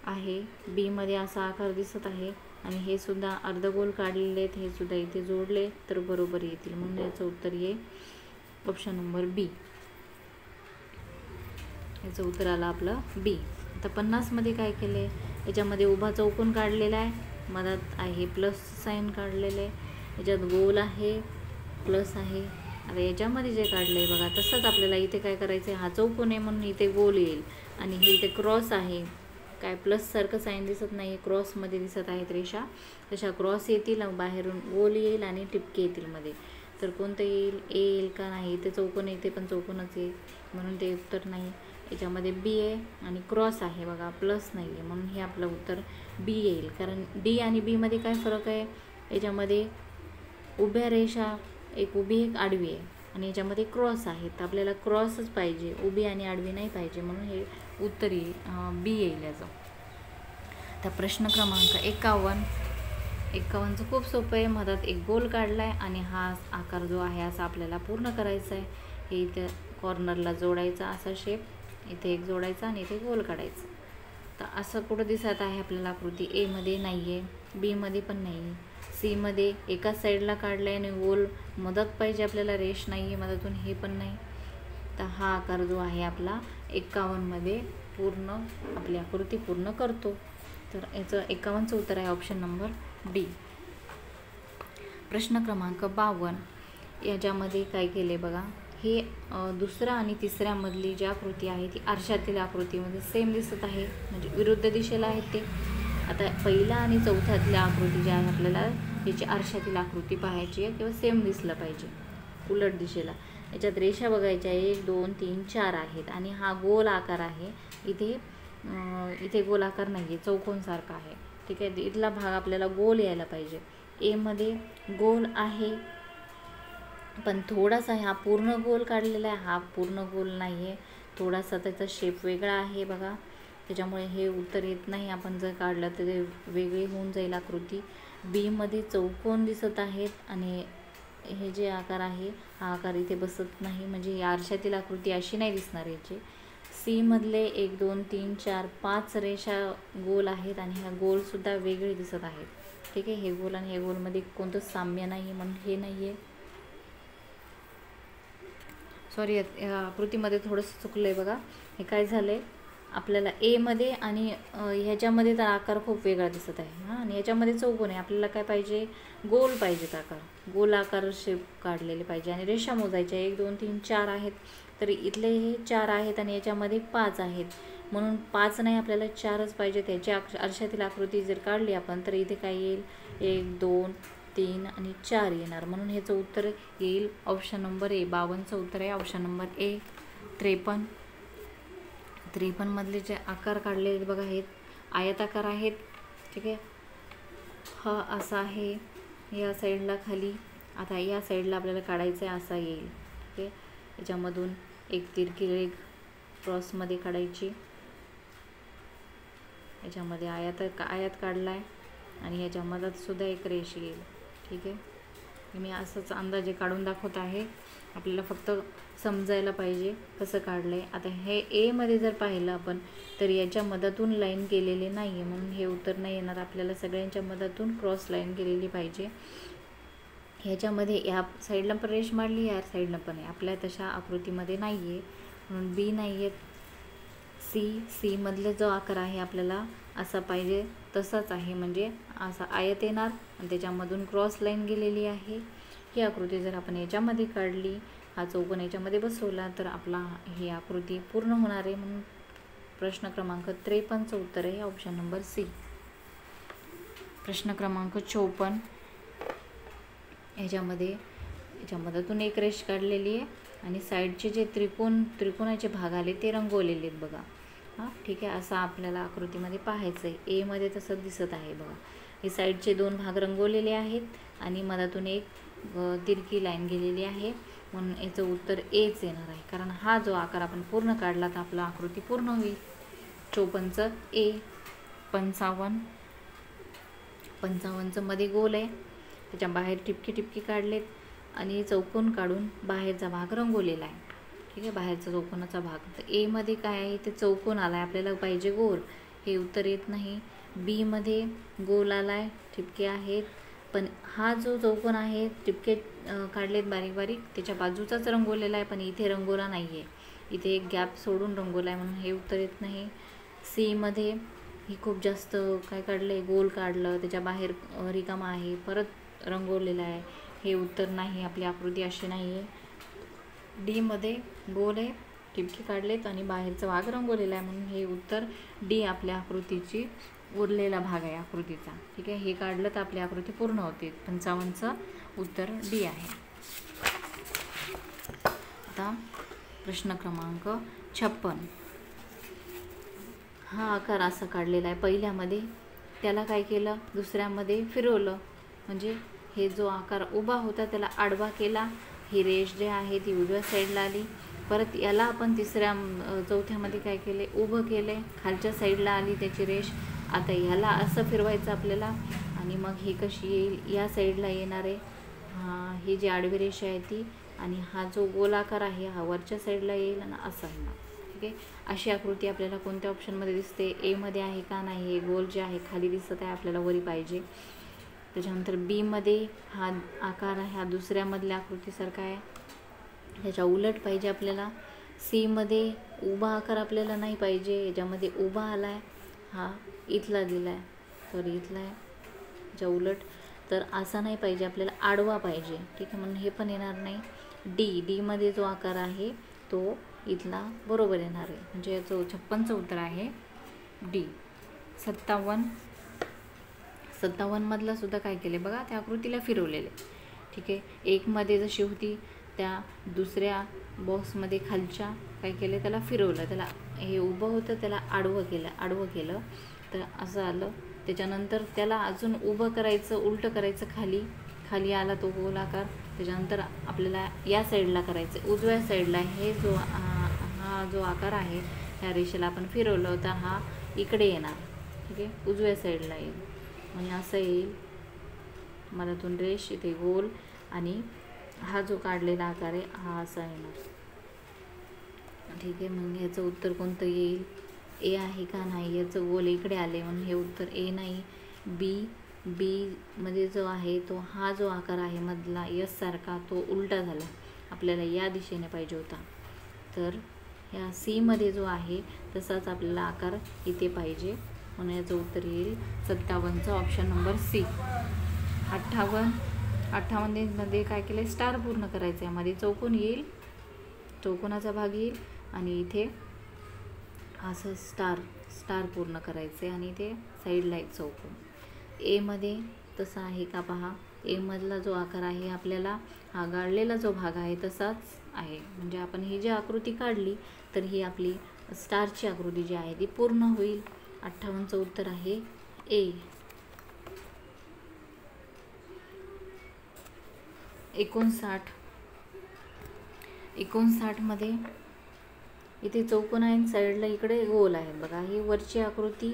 आहे, बीमध्ये असा आकार दिसत आहे आणि हे सुद्धा अर्धगोल काढलेले आहेत, हे सुद्धा इथे जोडले तर बरोबर येतील, म्हणून याचं उत्तर येईल ऑप्शन नंबर बी. याचं उत्तर आलं आपलं बी. आता 50मध्ये काय केलं आहे, याच्यामध्ये उभा चौकोन काढलेला आहे, मधात आहे प्लस साईन काढलेलं आहे, याच्यात गोल आहे प्लस आहे. आता याच्यामध्ये जे काढलं आहे बघा, तसंच आपल्याला इथे काय करायचं आहे, हा चौकोन आहे म्हणून इथे गोल येईल आणि हे इथे क्रॉस आहे, काय प्लससारखं साईन दिसत नाही, क्रॉसमध्ये दिसत आहेत रेषा, तशा क्रॉस येतील, बाहेरून गोल येईल आणि टिपके येतील मध्ये. तर कोणतं येईल, ए येईल का नाही, इथे चौकोन येते पण चौकोनच येईल, म्हणून ते उत्तर नाही. याच्यामध्ये बी आहे आणि क्रॉस आहे बघा, प्लस नाही आहे, म्हणून हे आपलं उत्तर बी येईल. कारण डी आणि बीमध्ये काय फरक आहे, याच्यामध्ये उभ्या रेषा, एक उभी एक आडवी आहे आणि याच्यामध्ये क्रॉस आहे, तर आपल्याला क्रॉसच पाहिजे, उभी आणि आडवी नाही पाहिजे, म्हणून हे उत्तर येईल बी येईल याचं. तर प्रश्न क्रमांक 51चं खूप सोपं आहे. मधात एक गोल काढला आहे आणि हा आकार जो आहे असा आपल्याला पूर्ण करायचा आहे. हे इथे कॉर्नरला जोडायचा असा शेप, इथे एक जोडायचा आणि इथे गोल काढायचा. तर असं कुठं दिसत आहे आपल्याला आकृती, एमध्ये नाही आहे, बीमध्ये पण नाही आहे, सीमध्ये एकाच साईडला काढलं आहे आणि गोल मदत पाहिजे आपल्याला, रेष नाही आहे मधातून, हे पण नाही. तर हा आकार जो आहे आपला 51मध्ये पूर्ण आपली आकृती पूर्ण करतो. तर याचं 51चं उत्तर आहे ऑप्शन नंबर डी. प्रश्न क्रमांक 52 याच्यामध्ये काय केले बघा, हे दुसरा आणि तिसऱ्यामधली जी आकृती आहे ती आरशातील आकृतीमध्ये सेम दिसत आहे, म्हणजे विरुद्ध दिशेला आहेत ते. आता पहिला आणि चौथ्यातल्या आकृती ज्या आहे आपल्याला याची आरशातील आकृती पाहायची आहे किंवा सेम दिसलं पाहिजे उलट दिशेला. याच्यात रेषा बघायच्या 1 2 3 4 आहेत आणि हा गोल आकार आहे, इथे गोल आकार नाही आहे, चौकोनसारखा आहे. ठीक आहे, इथला भाग आपल्याला गोल यायला पाहिजे. एमध्ये गोल आहे पण थोडासा हा पूर्ण गोल काढलेला आहे, हा पूर्ण गोल नाही आहे, थोडासा त्याचा शेप वेगळा आहे बघा, त्याच्यामुळे हे उत्तर येत नाही. आपण जर काढलं तर ते वेगळी होऊन जाईल आकृती. बीमध्ये चौकोन दिसत आहेत आणि हे जे आकार आहे हा आकार इथे बसत नाही, म्हणजे या आरशातील आकृती अशी नाही दिसणार याची. सीमधले 1 2 3 4 5 रेषा गोल आहेत आणि ह्या गोलसुद्धा वेगळे दिसत आहेत. ठीक आहे, हे गोल आणि हे गोलमध्ये कोणतंच साम्य नाही आहे, म्हणून हे नाही आहे. सॉरी, या आकृतीमध्ये थोडंसं चुकलं आहे बघा. हे काय झालं आहे, आपल्याला ए मध्ये आणि ह्याच्यामध्ये तर आकार खूप वेगळा दिसत आहे हां. आणि ह्याच्यामध्ये चौकोन आहे, आपल्याला काय पाहिजे, गोल पाहिजेत आकार, गोल आकार शेप काढलेले पाहिजे. आणि रेषा मोजायच्या 1 2 3 4 आहेत, तर इथले हे 4 आहेत आणि याच्यामध्ये 5 आहेत, म्हणून 5 नाही आपल्याला 4च पाहिजे. त्याची आरशातील आकृती जर काढली आपण तर इथे काय येईल, 1 2 3 आणि 4 येणार, म्हणून ह्याचं उत्तर येईल ऑप्शन नंबर ए. 52चं उत्तर आहे ऑप्शन नंबर ए. 53 मधले जे आकार काढलेले बघा आहेत आयताकार आहेत. ठीक आहे, हा असा आहे या साईडला खाली. आता या साईडला आपल्याला काढायचं आहे, असा येईल. ठीक आहे, याच्यामधून एक तिरकी रेघ क्रॉसमध्ये काढायची, याच्यामध्ये आयत काढला आहे आणि ह्याच्या मधात सुद्धा एक रेष येईल. ठीक आहे, मी असंच अंदाजे काढून दाखवत आहे, आपल्याला फक्त समजायला पाहिजे कसं काढलं आहे. आता हे ए मध्ये जर पाहिलं आपण तर याच्या मधातून लाईन केलेली नाही आहे, म्हणून हे उत्तर नाही येणार. आपल्याला सगळ्यांच्या मधातून क्रॉस लाईन केलेली पाहिजे. ह्याच्यामध्ये या साईडला पण रेष मारली, या साईडला पण आहे, आपल्या तशा आकृतीमध्ये नाही आहे, म्हणून बी नाही आहेत. सी मधला जो आकार आहे आपल्याला असा पाहिजे तसाच आहे, म्हणजे असा आयत येणार आणि त्याच्यामधून क्रॉस लाईन गेलेली आहे. ही आकृती जर आपण याच्यामध्ये काढली, हा चौकोन याच्यामध्ये बसवला तर आपला ही आकृती पूर्ण होणार आहे. म्हणून प्रश्न क्रमांक 53चं उत्तर आहे ऑप्शन नंबर सी. प्रश्न क्रमांक 54, याच्या मधातून एक रेष काढलेली आहे आणि साईडचे जे त्रिकोणाचे भाग आले ते रंगवलेले आहेत बघा हां. ठीक आहे, असं आपल्याला आकृतीमध्ये पाहायचं आहे. ए मध्ये तसं दिसत आहे बघा, हे साईडचे 2 भाग रंगवलेले आहेत आणि मधातून एक तिरकी लाईन गेलेली आहे, म्हणून याचं उत्तर एच येणार आहे. कारण हा जो आकार आपण पूर्ण काढला तर आपला आकृती पूर्ण होईल. 54चं ए. 55चं मध्ये गोल आहे, त्याच्या बाहेर टिपके काढलेत आणि चौकोन काढून बाहेरचा भाग रंगवलेला आहे. ठीक आहे, बाहेरचा चौकोनाचा भाग. तर ए मध्ये काय आहे, ते चौकोन आला आहे, आपल्याला पाहिजे गोल, हे उत्तर येत नाही. बी मध्ये गोल आला आहे, ठिपके आहेत, पण हा जो चौकोन आहे टिपके काढलेत बारीक बारीक, त्याच्या बाजूचाच रंगवलेला आहे, पण इथे रंगवला नाही आहे, इथे एक गॅप सोडून रंगवला आहे, म्हणून हे उत्तर येत नाही. सी मध्ये ही खूप जास्त काय काढलं आहे, गोल काढलं, त्याच्या बाहेर रिकामा आहे, परत रंगवलेला आहे, हे उत्तर नाही, आपली आकृती अशी नाही आहे. डी मध्ये गोल आहे, टिपके काढलेत आणि बाहेरचा भाग रंगवलेला आहे, म्हणून हे उत्तर डी आपल्या आकृतीची उरलेला भाग आहे आकृतीचा. ठीक आहे, हे काढलं तर आपली आकृती पूर्ण होते. 55चं उत्तर डी आहे. आता प्रश्न क्रमांक 56, हा आकार असा काढलेला आहे, पहिल्यामध्ये त्याला काय केलं, दुसऱ्यामध्ये फिरवलं, म्हणजे हे जो आकार उभा होता त्याला आडवा केला, ही रेष जे आहे ती उजव्या साईडला आली, परत याला आपण चौथ्यामध्ये काय केले, उभं केले, खालच्या साईडला आली त्याची रेष. आता ह्याला असं फिरवायचं आपल्याला आणि मग ही कशी येईल, या साईडला येणार आहे, ही जी आडवी रेष आहे ती, आणि हा जो गोलाकार आहे हा वरच्या साईडला येईल आणि असा येणार. ठीक आहे, अशी आकृती आपल्याला कोणत्या ऑप्शनमध्ये दिसते, ए मध्ये आहे का नाही, हे गोल जे आहे खाली दिसत आहे, आपल्याला वरी पाहिजे. त्याच्यानंतर बी मध्ये हा आकार आहे, हा दुसऱ्यामधल्या आकृतीसारखा आहे, ह्याच्या उलट पाहिजे आपल्याला. सी मध्ये उभा आकार आपल्याला नाही पाहिजे, याच्यामध्ये उभा आला आहे, हा इथला दिला आहे, सॉरी इथला आहे, ह्याच्या उलट, तर असा नाही पाहिजे, आपल्याला आडवा पाहिजे. ठीक आहे, म्हणून हे पण येणार नाही. डी मध्ये जो आकार आहे तो इथला बरोबर येणार आहे, म्हणजे याचं 56चं उत्तर आहे डी. 57 मधला सुद्धा काय केले बघा, त्या आकृतीला फिरवलेले. ठीक आहे, एक मध्ये जशी होती त्या दुसऱ्या बॉक्समध्ये खालच्या काय केले, त्याला फिरवलं, त्याला हे उभं होतं त्याला आडवं केलं तर असं आलं. त्याच्यानंतर त्याला अजून उभं करायचं, उलटं करायचं, खाली आला तो गोलाकार. त्याच्यानंतर आपल्याला या साईडला करायचं, उजव्या साईडला, हे हा जो आकार आहे ह्या रेषेला आपण फिरवलं होतं, हा इकडे येणार. ठीक आहे, उजव्या साईडला येईल, म्हणजे असं येईल, मधातून रेष, इथे गोल, आणि हा जो काढलेला आकार आहे हा असा येणार. ठीक आहे, मग ह्याचं उत्तर कोणतं येईल, ए आहे का नाही, याचं गोल इकडे आले म्हणून हे उत्तर ए नाही. बी मध्ये जो आहे तो हा जो आकार आहे मधला यस सारखा तो उलटा झाला, आपल्याला या दिशेने पाहिजे होता, तर ह्या सी मध्ये जो आहे तसाच आपल्याला आकार इथे पाहिजे, म्हणून याचं उत्तर येईल 57चा ऑप्शन नंबर सी. 58 मध्ये काय केलं, स्टार पूर्ण करायचं. यामध्ये चौकोन येईल, चौकोनाचा भाग येईल आणि इथे असं स्टार पूर्ण करायचे आणि इथे साईडला एक चौकोन. ए मध्ये तसा आहे का पहा, ए मधला जो आकार आहे आपल्याला हा गाळलेला जो भाग आहे तसाच आहे. म्हणजे आपण ही जी आकृती काढली तर ही आपली स्टारची आकृती जी आहे ती पूर्ण होईल. 58चं उत्तर आहे ए. 59 मध्ये इथे चौकोन आहे, साईडला इकडे गोल आहे बघा. ही वरची आकृती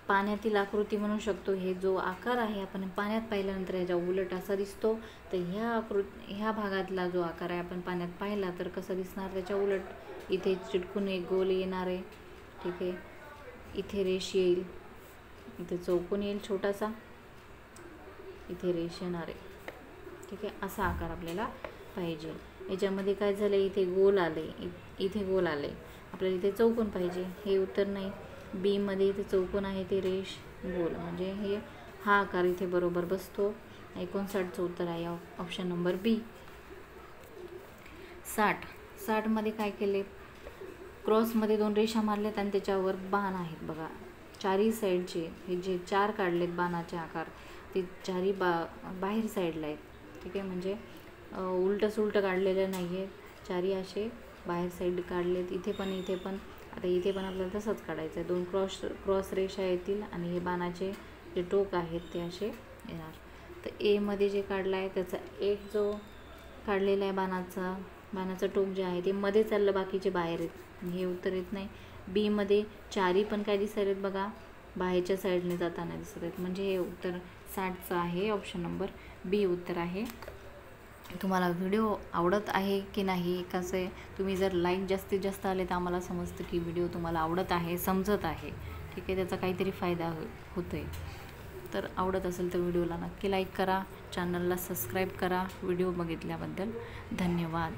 पाण्यातील आकृती म्हणू शकतो. हे जो आकार आहे आपण पाण्यात पाहिल्यानंतर ह्याच्या उलट असा दिसतो, तर ह्या भागातला जो आकार आहे आपण पाण्यात पाहिला तर कसा दिसणार, त्याच्या उलट इथे चिटकून एक गोल येणार आहे. ठीक आहे, इथे रेष येईल, इथे चौकोन येईल छोटासा, इथे रेष येणार आहे. ठीक आहे, असा आकार आपल्याला पाहिजे. याच्यामध्ये काय झालं, इथे गोल आले, इथे गोल आले, आपल्याला इथे चौकोन पाहिजे. हे उत्तर नाही. बी मध्ये इथे चौकोन आहे, ते रेष गोल, म्हणजे हा आकार इथे बरोबर बसतो. 59चं उत्तर आहे ऑप्शन नंबर बी. 60 मध्ये काय केले, क्रॉसमध्ये 2 रेषा मारल्यात आणि त्याच्यावर बाण आहेत बघा. चारही साईडचे हे जे 4 काढलेत बाणाचे आकार ते चारही बाहेर साईडला आहेत. ठीक आहे, म्हणजे उलटं सुलटं काढलेलं नाही आहे, चारही असे बाहेर साईड काढलेत. इथे पण आता इथे पण आपल्याला तसंच काढायचं आहे. 2 क्रॉस रेषा येतील आणि हे बाणाचे जे टोक आहेत ते असे येणार. तर ए मध्ये जे काढलं आहे त्याचा एक जो काढलेला आहे बाणाचं टोक जे आहे ते मध्ये चाललं, बाकीचे बाहेर आहेत, हे उत्तर येत नाही. बी मध्ये चारही पण काय दिसत आहेत बघा, बाहेरच्या साईडने जाताना दिसत आहेत, म्हणजे हे उत्तर 60चं आहे ऑप्शन नंबर बी उत्तर आहे. तुम्हाला व्हिडिओ आवडत आहे की नाही, कसं आहे, तुम्ही जर लाईक जास्तीत जास्त आले तर आम्हाला समजतं की व्हिडिओ तुम्हाला आवडत आहे, समजत आहे. ठीक आहे, त्याचा काहीतरी फायदा होतो आहे. तर आवडत असेल तर व्हिडिओला नक्की लाईक करा, चॅनलला सबस्क्राईब करा. व्हिडिओ बघितल्याबद्दल धन्यवाद.